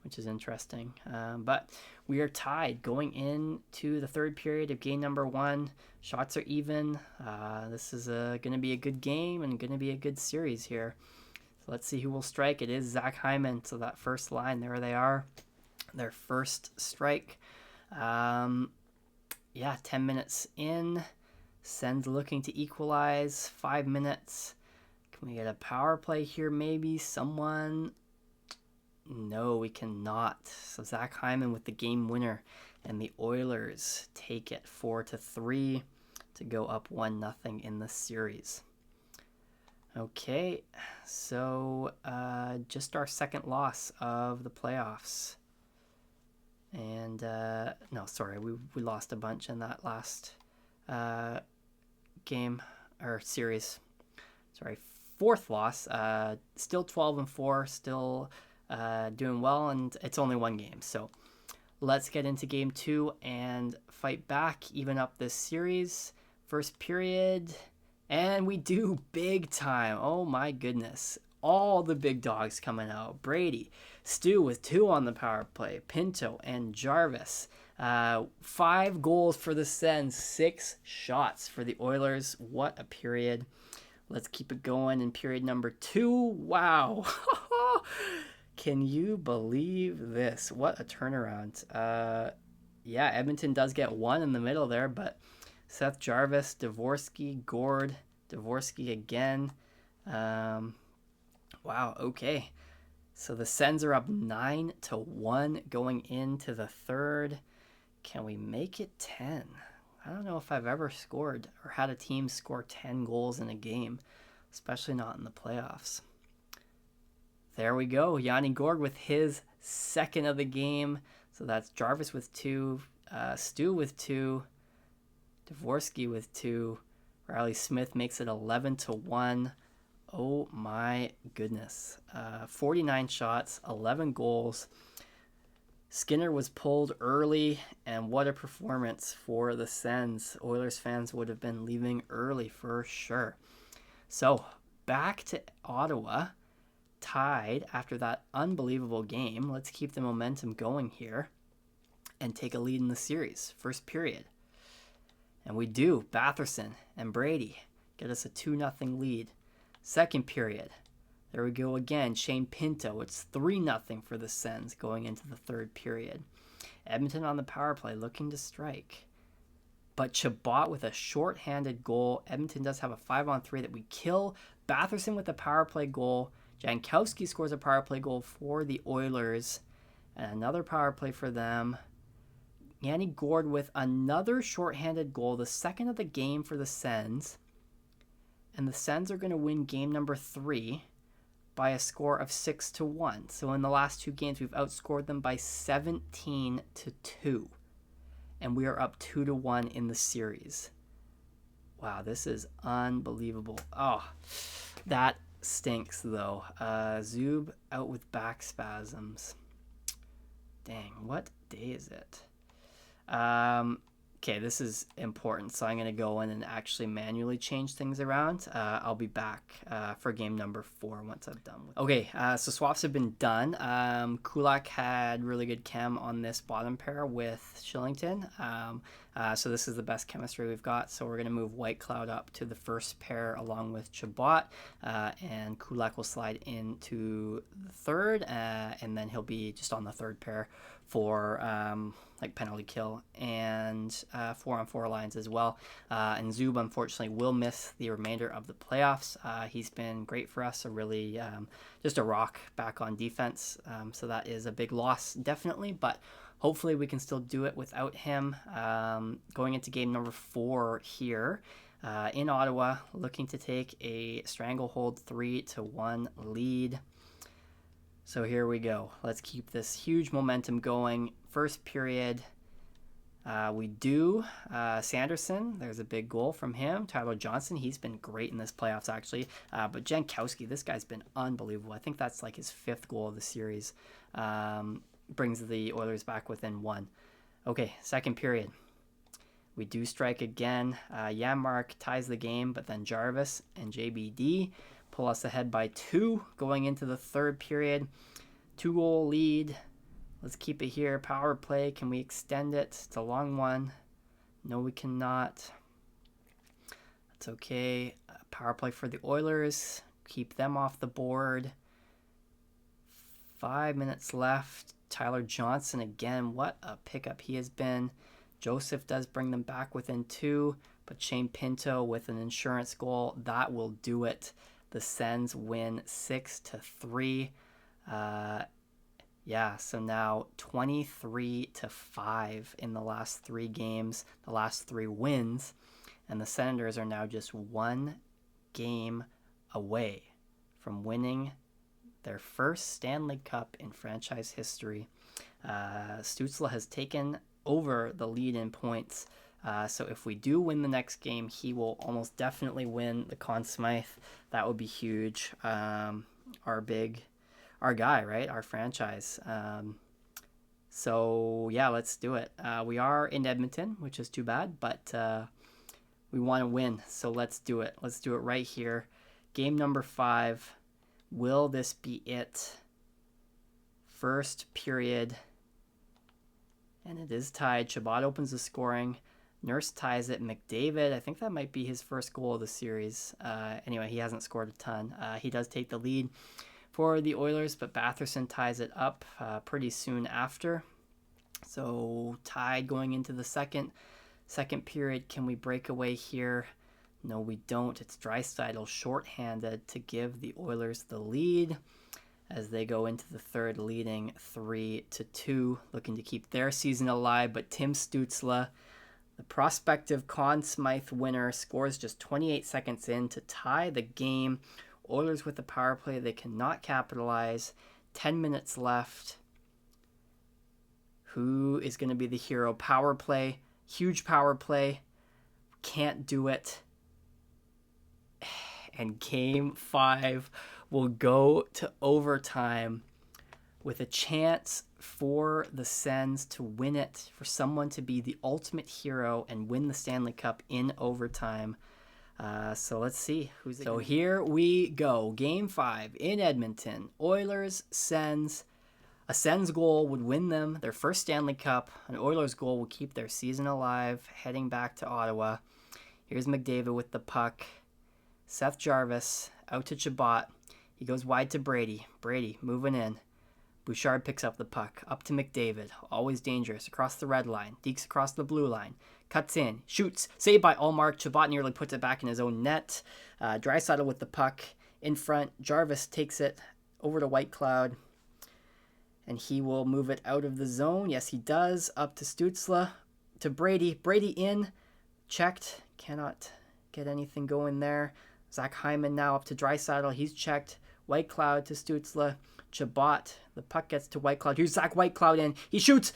which is interesting. But we are tied going into the third period of game number 1. Shots are even. This is going to be a good game and going to be a good series here. So let's see who will strike. It is Zach Hyman. So that first line, there they are. Their first strike. Yeah, 10 minutes in. Sens looking to equalize. 5 minutes. Can we get a power play here maybe? Someone... No, we cannot. So Zach Hyman with the game winner, and the Oilers take it 4-3 to go up 1-0 in the series. Okay, so just our second loss of the playoffs. And no, sorry, we lost a bunch in that last game or series. Sorry, 4th loss. Still 12-4. Still. Doing well, and it's only 1 game. So let's get into game 2 and fight back, even up this series. First period, and we do big time. Oh my goodness. All the big dogs coming out. Brady, Stu with 2 on the power play, Pinto and Jarvis. 5 goals for the Sens, 6 shots for the Oilers. What a period. Let's keep it going in period number 2. Wow. Can you believe this? What a turnaround. Yeah, Edmonton does get 1 in the middle there, but Seth Jarvis, Dvorsky, Gord, Dvorsky again. Wow, okay. So the Sens are up 9-1 going into the third. Can we make it 10? I don't know if I've ever scored or had a team score 10 goals in a game, especially not in the playoffs. There we go. Yanni Gord with his second of the game. So that's Jarvis with 2, Stu with 2, Dvorsky with 2. Riley Smith makes it 11-1. Oh my goodness. 49 shots, 11 goals. Skinner was pulled early, and what a performance for the Sens. Oilers fans would have been leaving early for sure. So back to Ottawa, tied after that unbelievable game. Let's keep the momentum going here and take a lead in the series. First period. And we do. Batherson and Brady get us a 2-0 lead. Second period. There we go again. Shane Pinto. It's 3-0 for the Sens going into the third period. Edmonton on the power play looking to strike. But Chabot with a short-handed goal. Edmonton does have a 5-on-3 that we kill. Batherson with a power play goal. Jankowski scores a power play goal for the Oilers. And another power play for them. Yanni Gord with another short-handed goal. The second of the game for the Sens. And the Sens are going to win game number 3 by a score of 6-1. So in the last 2 games, we've outscored them by 17-2. And we are up 2-1 in the series. Wow, this is unbelievable. Oh, that stinks though. Zub out with back spasms. Dang, what day is it? Okay, this is important, so I'm going to go in and actually manually change things around. I'll be back for game number 4 once I've done with it. Okay, so swaps have been done. Kulak had really good chem on this bottom pair with Shillington. So this is the best chemistry we've got. So we're going to move White Cloud up to the first pair along with Chabot, and Kulak will slide into the third, and then he'll be just on the third pair for like penalty kill and 4-on-4 lines as well. And Zub unfortunately will miss the remainder of the playoffs. He's been great for us, so really just a rock back on defense. So that is a big loss definitely, but hopefully we can still do it without him. Going into game number 4 here in Ottawa, looking to take a stranglehold 3-1 lead. So here we go. Let's keep this huge momentum going. First period, we do. Sanderson, there's a big goal from him. Tyler Johnson, he's been great in this playoffs actually. But Jankowski, this guy's been unbelievable. I think that's like his 5th goal of the series. Brings the Oilers back within 1. Okay, second period. We do strike again. Janmark ties the game, but then Jarvis and JBD pull us ahead by 2 going into the third period. 2-goal lead. Let's keep it here. Power play. Can we extend it? It's a long one. No, we cannot. That's okay. Power play for the Oilers. Keep them off the board. 5 minutes left. Tyler Johnson again. What a pickup he has been. Joseph does bring them back within 2, but Shane Pinto with an insurance goal. That will do it. The Sens win 6-3. Yeah, so now 23-5 in the last 3 games, the last 3 wins, and the Senators are now just 1 game away from winning their first Stanley Cup in franchise history. Stützle has taken over the lead in points. So if we do win the next game, he will almost definitely win the Conn Smythe. That would be huge. Our guy, right? Our franchise. So yeah, let's do it. We are in Edmonton, which is too bad, but we want to win. So let's do it. Let's do it right here. Game number 5. Will this be it? First period. And it is tied. Chabot opens the scoring. Nurse ties it. McDavid, I think that might be his first goal of the series. Anyway, he hasn't scored a ton. He does take the lead for the Oilers, but Batherson ties it up pretty soon after. So tied going into the second period. Can we break away here? No, we don't. It's Draisaitl shorthanded to give the Oilers the lead as they go into the third, leading 3-2, looking to keep their season alive. But Tim Stützle, the prospective Conn Smythe winner, scores just 28 seconds in to tie the game. Oilers with the power play, they cannot capitalize. 10 minutes left. Who is going to be the hero? Power play, huge power play. Can't do it. And game 5 will go to overtime with a chance for the Sens to win it, for someone to be the ultimate hero and win the Stanley Cup in overtime. So let's see who's. So here we go. Game 5 in Edmonton. Oilers, Sens. A Sens goal would win them their first Stanley Cup. An Oilers goal will keep their season alive, heading back to Ottawa. Here's McDavid with the puck. Seth Jarvis out to Chabot. He goes wide to Brady. Brady moving in. Bouchard picks up the puck. Up to McDavid. Always dangerous. Across the red line. Dekes across the blue line. Cuts in. Shoots. Saved by Ullmark. Chabot nearly puts it back in his own net. Draisaitl with the puck in front. Jarvis takes it over to Whitecloud. And he will move it out of the zone. Yes, he does. Up to Stützle. To Brady. Brady in. Checked. Cannot get anything going there. Zach Hyman now up to Draisaitl. He's checked. Whitecloud to Stützle. Chabot. The puck gets to Whitecloud. Here's Zach Whitecloud in. He shoots.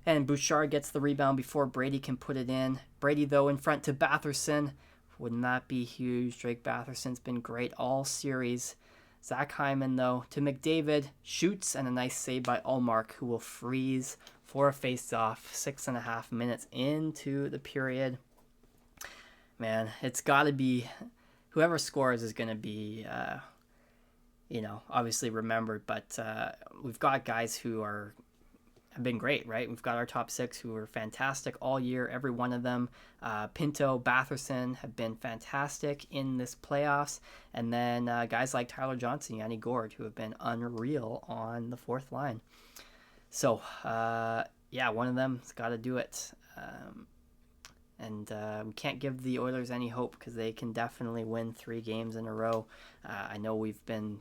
And Bouchard gets the rebound before Brady can put it in. Brady, though, in front to Batherson. Wouldn't that be huge? Drake Batherson's been great all series. Zach Hyman, though, to McDavid. Shoots, and a nice save by Ullmark, who will freeze for a face-off 6.5 minutes into the period. Man, it's got to be... Whoever scores is going to be, obviously remembered. But we've got guys who have been great, right? We've got our top 6 who are fantastic all year, every one of them. Pinto, Batherson have been fantastic in this playoffs. And then guys like Tyler Johnson, Yanni Gourde, who have been unreal on the fourth line. So, one of them's got to do it. And we can't give the Oilers any hope because they can definitely win 3 games in a row. I know we've been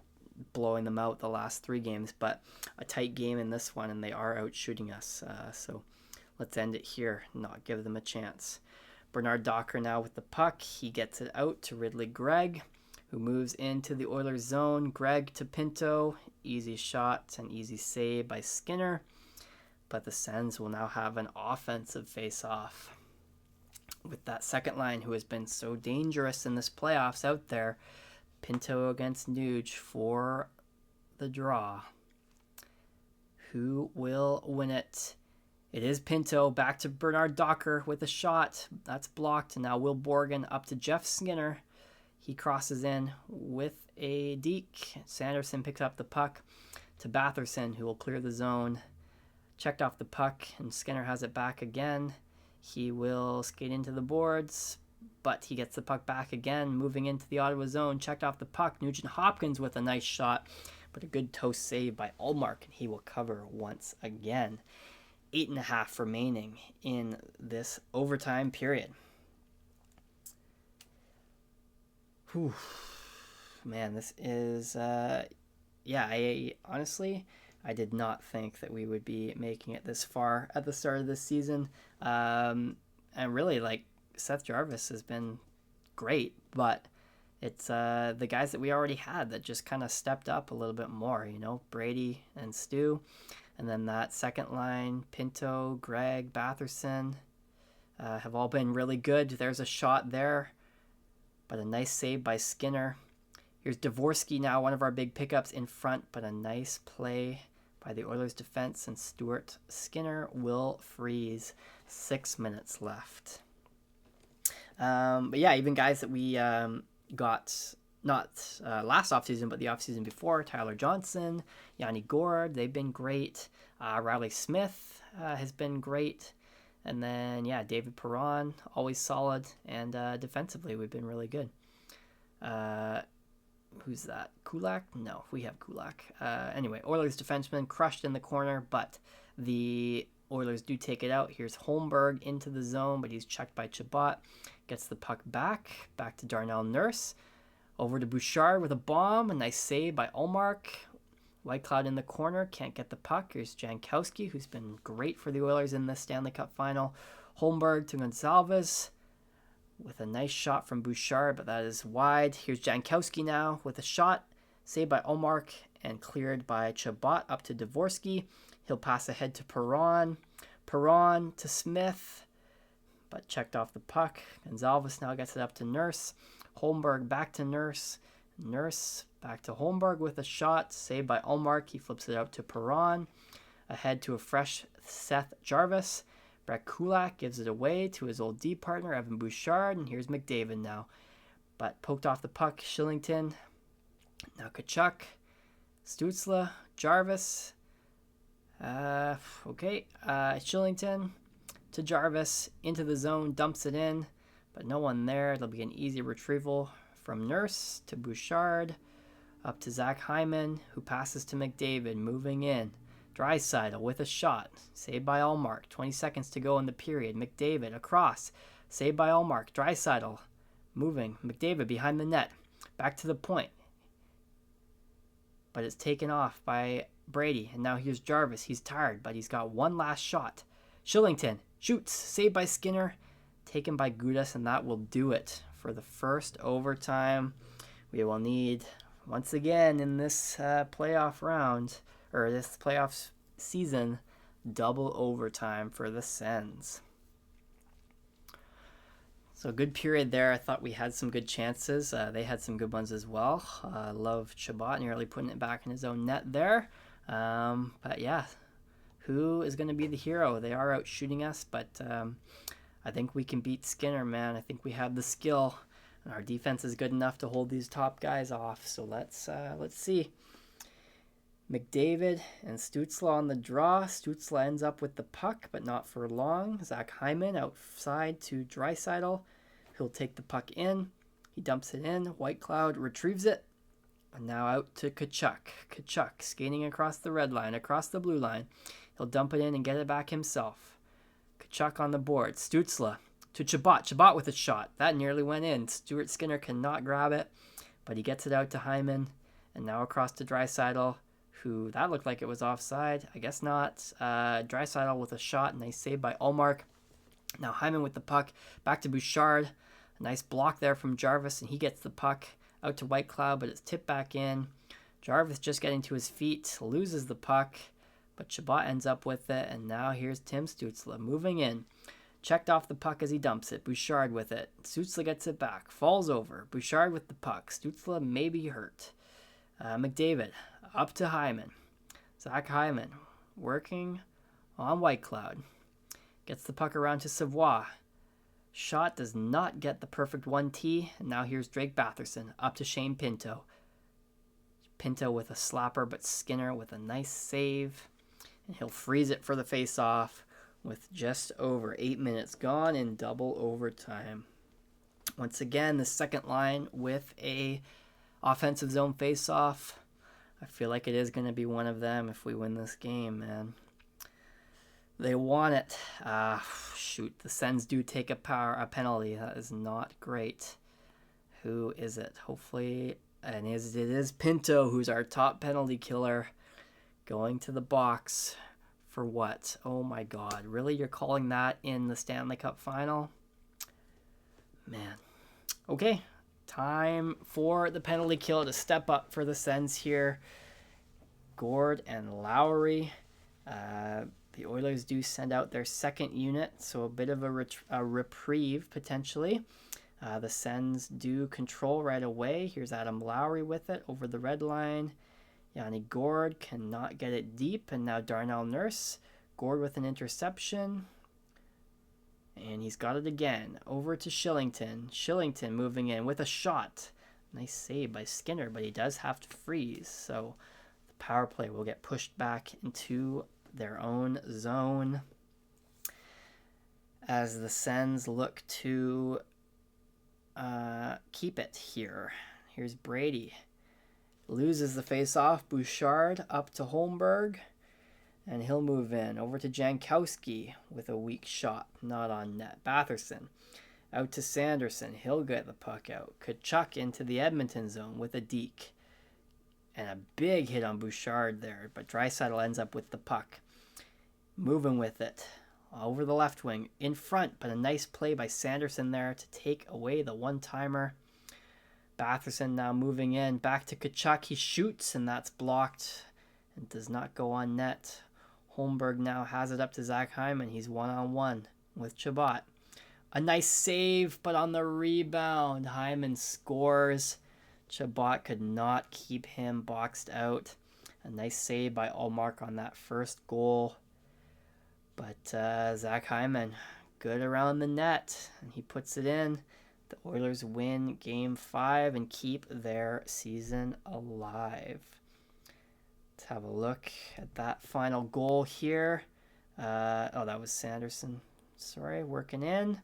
blowing them out the last 3 games, but a tight game in this one, and they are out shooting us. So let's end it here, not give them a chance. Bernard Docker now with the puck. He gets it out to Ridley Gregg, who moves into the Oilers zone. Gregg to Pinto. Easy shot and easy save by Skinner. But the Sens will now have an offensive face-off with that second line who has been so dangerous in this playoffs out there. Pinto against Nuge for the draw. Who will win it? It is Pinto. Back to Bernard Docker with a shot. That's blocked. And now Will Borgen up to Jeff Skinner. He crosses in with a deke. Sanderson picks up the puck to Batherson, who will clear the zone. Checked off the puck, and Skinner has it back again. He will skate into the boards, but he gets the puck back again, moving into the Ottawa zone. Checked off the puck. Nugent Hopkins with a nice shot, but a good toe save by Ullmark, and he will cover once again. 8.5 remaining in this overtime period. Whew. Man, this is... I honestly... I did not think that we would be making it this far at the start of this season. And really, Seth Jarvis has been great, but it's the guys that we already had that just kind of stepped up a little bit more, Brady and Stu. And then that second line, Pinto, Gregg, Batherson, have all been really good. There's a shot there, but a nice save by Skinner. Here's Dvorsky now, one of our big pickups in front, but a nice play by the Oilers defense, and Stuart Skinner will freeze. 6 minutes left. Even guys that we got not last offseason, but the offseason before. Tyler Johnson, Yanni Gourde, they've been great. Riley Smith has been great. And then, yeah, David Perron, always solid. And defensively, we've been really good. Who's that? Kulak? No, we have Kulak. Anyway, Oilers defenseman crushed in the corner, but the Oilers do take it out. Here's Holmberg into the zone, but he's checked by Chabot. Gets the puck back to Darnell Nurse. Over to Bouchard with a bomb. A nice save by Ullmark. Whitecloud in the corner. Can't get the puck. Here's Jankowski, who's been great for the Oilers in the Stanley Cup final. Holmberg to Gonsalves with a nice shot from Bouchard, but that is wide. Here's Jankowski now with a shot. Saved by Ullmark and cleared by Chabot up to Dvorsky. He'll pass ahead to Perron. Perron to Smith, but checked off the puck. Gonsalves now gets it up to Nurse. Holmberg back to Nurse. Nurse back to Holmberg with a shot. Saved by Ullmark. He flips it out to Perron. Ahead to a fresh Seth Jarvis. Brett Kulak gives it away to his old D partner, Evan Bouchard. And here's McDavid now. But poked off the puck, Shillington. Now Tkachuk. Stützle. Jarvis. Shillington to Jarvis. Into the zone. Dumps it in. But no one there. It'll be an easy retrieval from Nurse to Bouchard. Up to Zach Hyman, who passes to McDavid. Moving in. Draisaitl with a shot. Saved by Ullmark. 20 seconds to go in the period. McDavid across. Saved by Ullmark. Draisaitl moving. McDavid behind the net. Back to the point. But it's taken off by Brady. And now here's Jarvis. He's tired, but he's got one last shot. Shillington shoots. Saved by Skinner. Taken by Gudas, and that will do it for the first overtime. We will need, once again in this playoff round, or this playoff season, double overtime for the Sens. So good period there. I thought we had some good chances. They had some good ones as well. Love Chabot nearly putting it back in his own net there. But yeah, who is going to be the hero? They are out shooting us, but I think we can beat Skinner, man. I think we have the skill, and our defense is good enough to hold these top guys off. So let's see. McDavid and Stützle on the draw. Stützle ends up with the puck, but not for long. Zach Hyman outside to Draisaitl. He'll take the puck in. He dumps it in. Whitecloud retrieves it. And now out to Tkachuk. Tkachuk skating across the red line, across the blue line. He'll dump it in and get it back himself. Tkachuk on the board. Stützle to Chabot. Chabot with a shot. That nearly went in. Stuart Skinner cannot grab it, but he gets it out to Hyman. And now across to Draisaitl, who that looked like it was offside. I guess not. Draisaitl with a shot. Nice save by Ullmark. Now Hyman with the puck. Back to Bouchard. A nice block there from Jarvis, and he gets the puck out to Whitecloud, but it's tipped back in. Jarvis just getting to his feet. Loses the puck, but Chabot ends up with it. And now here's Tim Stützle moving in. Checked off the puck as he dumps it. Bouchard with it. Stützle gets it back. Falls over. Bouchard with the puck. Stützle may be hurt. McDavid up to Hyman. Zach Hyman working on Whitecloud. Gets the puck around to Savoie. Shot does not get the perfect 1T. And now here's Drake Batherson up to Shane Pinto. Pinto with a slapper, but Skinner with a nice save. And he'll freeze it for the face-off with just over 8 minutes gone in double overtime. Once again, the second line with a offensive zone face-off. I feel like it is going to be one of them if we win this game, man. They want it. Shoot, the Sens do take a penalty. That is not great. Who is it? Hopefully, and it is Pinto, who's our top penalty killer, going to the box for what? Oh my God. Really? You're calling that in the Stanley Cup final? Man. Okay. Time for the penalty kill to step up for the Sens here. Gourde and Lowry. The Oilers do send out their second unit, so a bit of a reprieve potentially. The Sens do control right away. Here's Adam Lowry with it over the red line. Yanni Gourde cannot get it deep, and now Darnell Nurse. Gourde with an interception. And he's got it again. Over to Shillington. Shillington moving in with a shot. Nice save by Skinner, but he does have to freeze. So the power play will get pushed back into their own zone as the Sens look to keep it here. Here's Brady. Loses the face-off. Bouchard up to Holmberg. And he'll move in. Over to Jankowski with a weak shot. Not on net. Batherson. Out to Sanderson. He'll get the puck out. Tkachuk into the Edmonton zone with a deke. And a big hit on Bouchard there. But Draisaitl ends up with the puck. Moving with it. Over the left wing. In front. But a nice play by Sanderson there to take away the one-timer. Batherson now moving in. Back to Tkachuk. He shoots and that's blocked. And does not go on net. Holmberg now has it up to Zach Hyman. He's one-on-one with Chabot. A nice save, but on the rebound, Hyman scores. Chabot could not keep him boxed out. A nice save by Ullmark on that first goal. But Zach Hyman, good around the net, and he puts it in. The Oilers win Game 5 and keep their season alive. Let's have a look at that final goal here. That was Sanderson. Sorry, working in.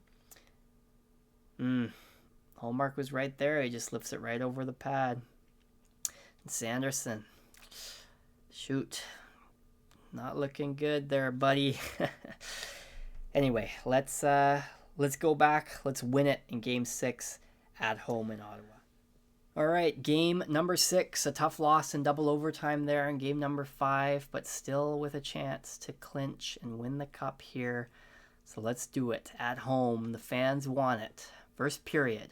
Hallmark was right there. He just lifts it right over the pad. And Sanderson. Shoot. Not looking good there, buddy. Anyway, let's go back. Let's win it in Game 6 at home in Ottawa. All right, game number 6, a tough loss in double overtime there in game number 5, but still with a chance to clinch and win the cup here. So let's do it at home. The fans want it. First period.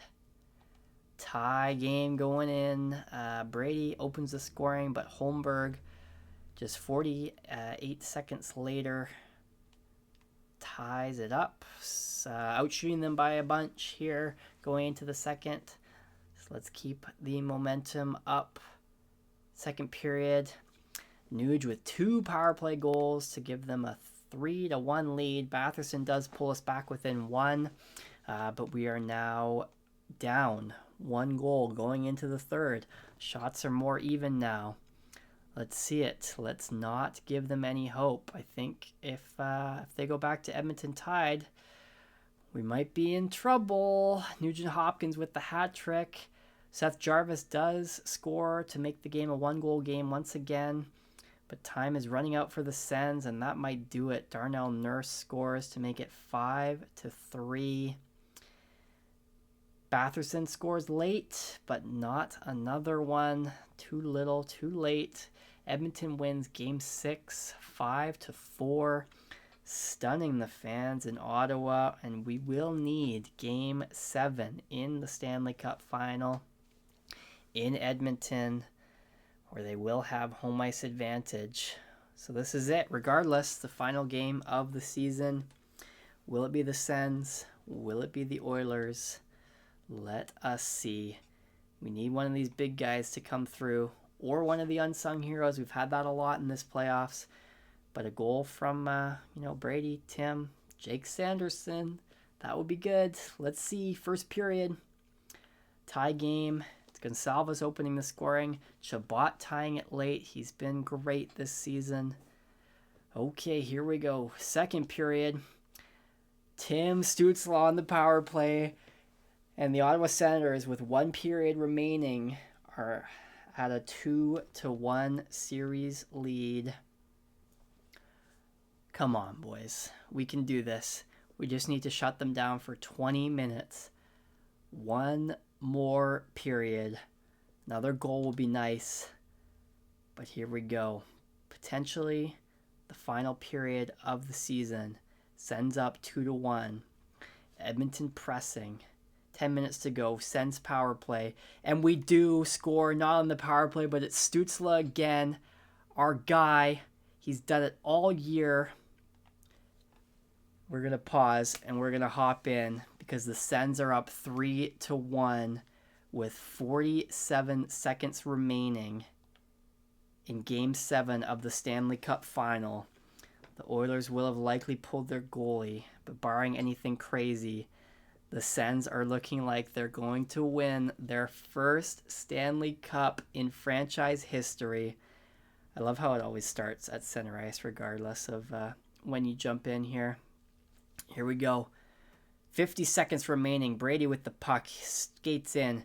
Tie game going in. Brady opens the scoring, but Holmberg just 48 seconds later ties it up. Outshooting them by a bunch here going into the second. Let's keep the momentum up. Second period. Nuge with 2 power play goals to give them a 3-1 lead. Batherson does pull us back within 1, but we are now down 1 goal going into the third. Shots are more even now. Let's see it. Let's not give them any hope. I think if they go back to Edmonton tied, we might be in trouble. Nugent Hopkins with the hat trick. Seth Jarvis does score to make the game a 1-goal game once again. But time is running out for the Sens, and that might do it. Darnell Nurse scores to make it 5-3. Batherson scores late, but not another one. Too little, too late. Edmonton wins Game 6, 5-4. Stunning the fans in Ottawa, and we will need Game 7 in the Stanley Cup Final in Edmonton, where they will have home ice advantage. So this is it. Regardless, the final game of the season. Will it be the Sens? Will it be the Oilers? Let us see. We need one of these big guys to come through, or one of the unsung heroes. We've had that a lot in this playoffs. But a goal from, Brady, Tim, Jake Sanderson, that would be good. Let's see. First period. Tie game. It's Gonsalves opening the scoring. Chabot tying it late. He's been great this season. Okay, here we go. Second period. Tim Stützle on the power play. And the Ottawa Senators, with 1 period remaining, are at a 2-1 series lead. Come on, boys. We can do this. We just need to shut them down for 20 minutes. 1 more period. Another goal will be nice. But here we go. Potentially the final period of the season. Sends up 2-1. Edmonton pressing. 10 minutes to go. Sends power play. And we do score, not on the power play, but it's Stützle again. Our guy. He's done it all year. We're going to pause and we're going to hop in because the Sens are up 3-1 with 47 seconds remaining in Game 7 of the Stanley Cup Final. The Oilers will have likely pulled their goalie, but barring anything crazy, The Sens are looking like they're going to win their first Stanley Cup in franchise history. I love how it always starts at center ice, regardless of when you jump in here. Here we go. 50 seconds remaining. Brady with the puck. Skates in.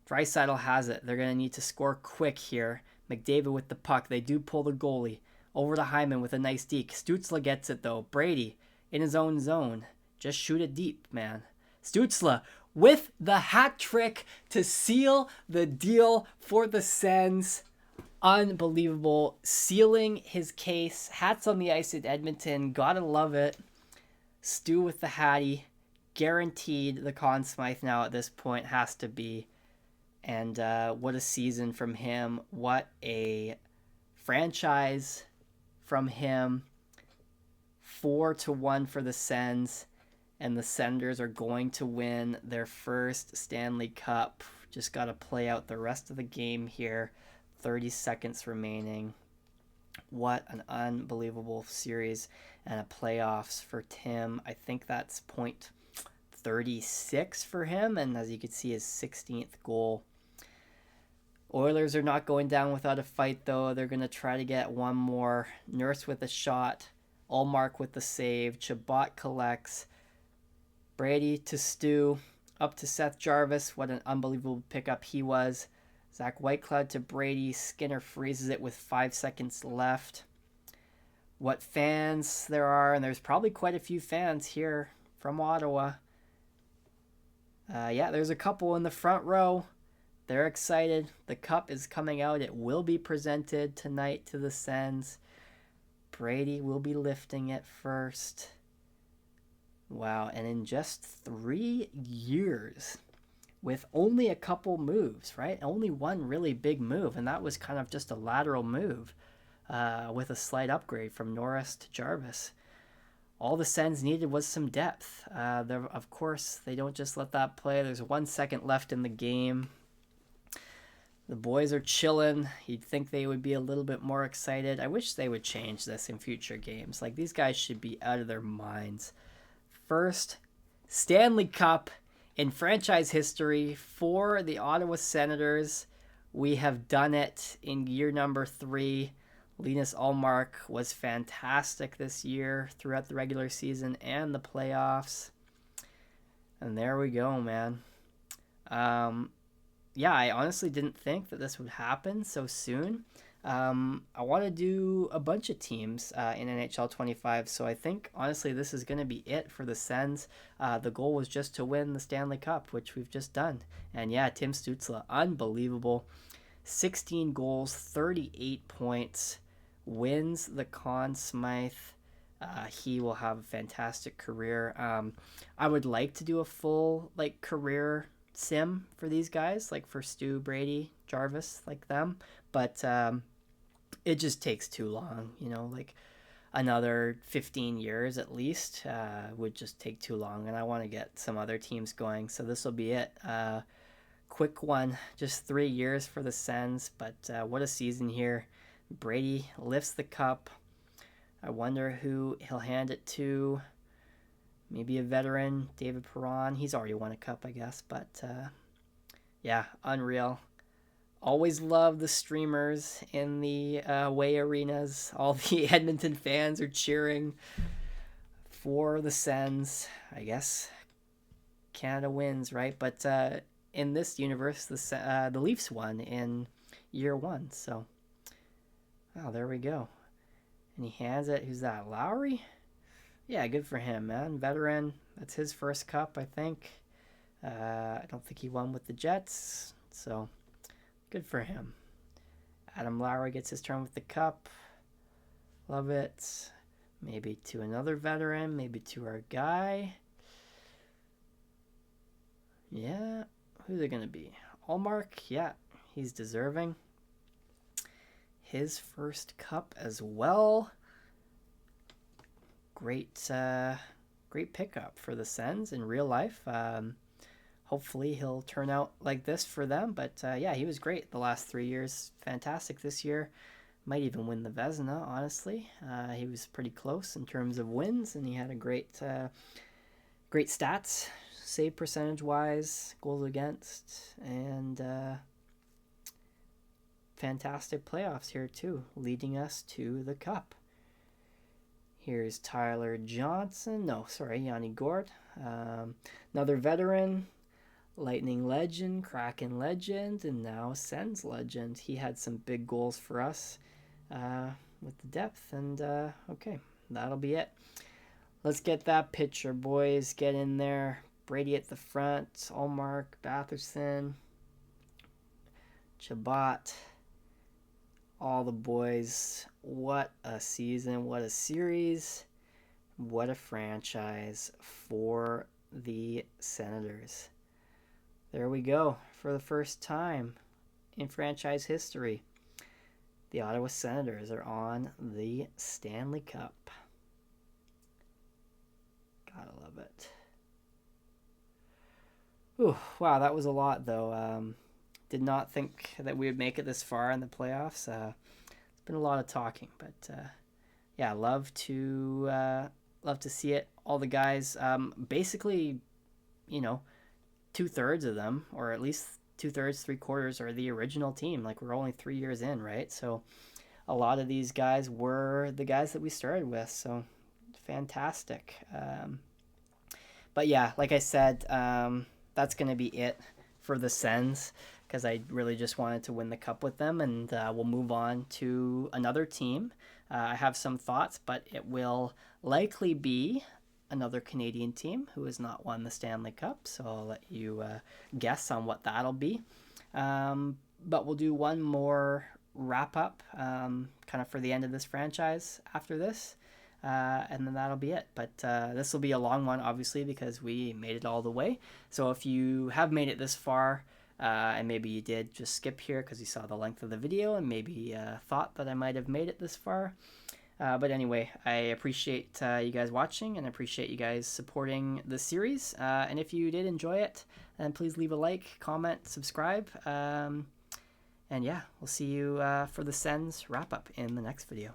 Draisaitl has it. They're going to need to score quick here. McDavid with the puck. They do pull the goalie. Over to Hyman with a nice deke. Stützle gets it, though. Brady in his own zone. Just shoot it deep, man. Stützle with the hat trick to seal the deal for the Sens. Unbelievable. Sealing his case. Hats on the ice at Edmonton. Gotta love it. Stu with the hattie. Guaranteed the Conn Smythe now at this point has to be. And what a season from him. What a franchise from him. 4-1 for the Sens. And the Senators are going to win their first Stanley Cup. Just got to play out the rest of the game here. 30 seconds remaining. What an unbelievable series and a playoffs for Tim. I think that's point 36 for him. And as you can see, his 16th goal. Oilers are not going down without a fight, though. They're going to try to get one more. Nurse with a shot. Ullmark with the save. Chabot collects. Brady to Stu, up to Seth Jarvis. What an unbelievable pickup he was. Zach Whitecloud to Brady. Skinner freezes it with 5 seconds left. What fans there are, and there's probably quite a few fans here from Ottawa. Yeah, there's a couple in the front row. They're excited. The cup is coming out. It will be presented tonight to the Sens. Brady will be lifting it first. Wow, and in just 3 years, with only a couple moves, right? Only one really big move, and that was kind of just a lateral move with a slight upgrade from Norris to Jarvis. All the Sens needed was some depth. Of course, they don't just let that play. There's 1 second left in the game. The boys are chilling. You'd think they would be a little bit more excited. I wish they would change this in future games. Like, these guys should be out of their minds. First Stanley Cup in franchise history for the Ottawa Senators. We have done it in year number 3. Linus Ullmark was fantastic this year throughout the regular season and the playoffs. And there we go, man. Yeah, I honestly didn't think that this would happen so soon. I want to do a bunch of teams in NHL 25, so I think, honestly, this is going to be it for the Sens. The goal was just to win the Stanley Cup, which we've just done. And yeah, Tim Stützle, unbelievable. 16 goals, 38 points, wins the Conn Smythe. He will have a fantastic career. I would like to do a full career sim for these guys, like for Stu, Brady, Jarvis, like them, but it just takes too long, another 15 years at least would just take too long, and I want to get some other teams going, so this will be it. Quick one, just 3 years for the Sens, but what a season here. Brady lifts the cup. I wonder who he'll hand it to. Maybe a veteran, David Perron. He's already won a cup, I guess, but yeah, unreal. Always love the streamers in the away arenas. All the Edmonton fans are cheering for the Sens. I guess Canada wins, right? But in this universe, the Leafs won in year 1. So, wow, there we go. And he hands it. Who's that? Lowry? Yeah, good for him, man. Veteran. That's his first cup, I think. I don't think he won with the Jets, so good for him. Adam Lowry gets his turn with the cup. Love it. Maybe to another veteran, maybe to our guy. Yeah, who's it going to be? Ullmark? Yeah, he's deserving. His first cup as well. Great pickup for the Sens in real life. Hopefully he'll turn out like this for them. But yeah, he was great the last 3 years. Fantastic this year. Might even win the Vezina, honestly. He was pretty close in terms of wins, and he had a great stats. save percentage wise, goals against, and fantastic playoffs here too, leading us to the cup. Here's Tyler Johnson. No, sorry, Yanni Gord. Another veteran, Lightning legend, Kraken legend, and now Sens legend. He had some big goals for us with the depth, and okay, that'll be it. Let's get that picture, boys. Get in there. Brady at the front, Allmark, Batherson, Chabot, all the boys. What a season, what a series, what a franchise for the Senators. There we go. For the first time in franchise history, the Ottawa Senators are on the Stanley Cup. Gotta love it. Ooh, wow, that was a lot, though. Did not think that we would make it this far in the playoffs. It's been a lot of talking, but yeah, love to see it. All the guys, basically, 2/3 of them, or at least 2/3, 3/4, are the original team. Like, we're only 3 years in, right? So a lot of these guys were the guys that we started with. So fantastic. But yeah, like I said, that's going to be it for the Sens, because I really just wanted to win the cup with them, and we'll move on to another team. I have some thoughts, but it will likely be another Canadian team who has not won the Stanley Cup, so I'll let you guess on what that'll be. But we'll do one more wrap-up kind of for the end of this franchise after this. And then that'll be it. But this will be a long one, obviously, because we made it all the way. So if you have made it this far, and maybe you did just skip here because you saw the length of the video and maybe thought that I might have made it this far. But anyway, I appreciate you guys watching and appreciate you guys supporting the series. And if you did enjoy it, then please leave a like, comment, subscribe. And yeah, we'll see you for the Sens wrap-up in the next video.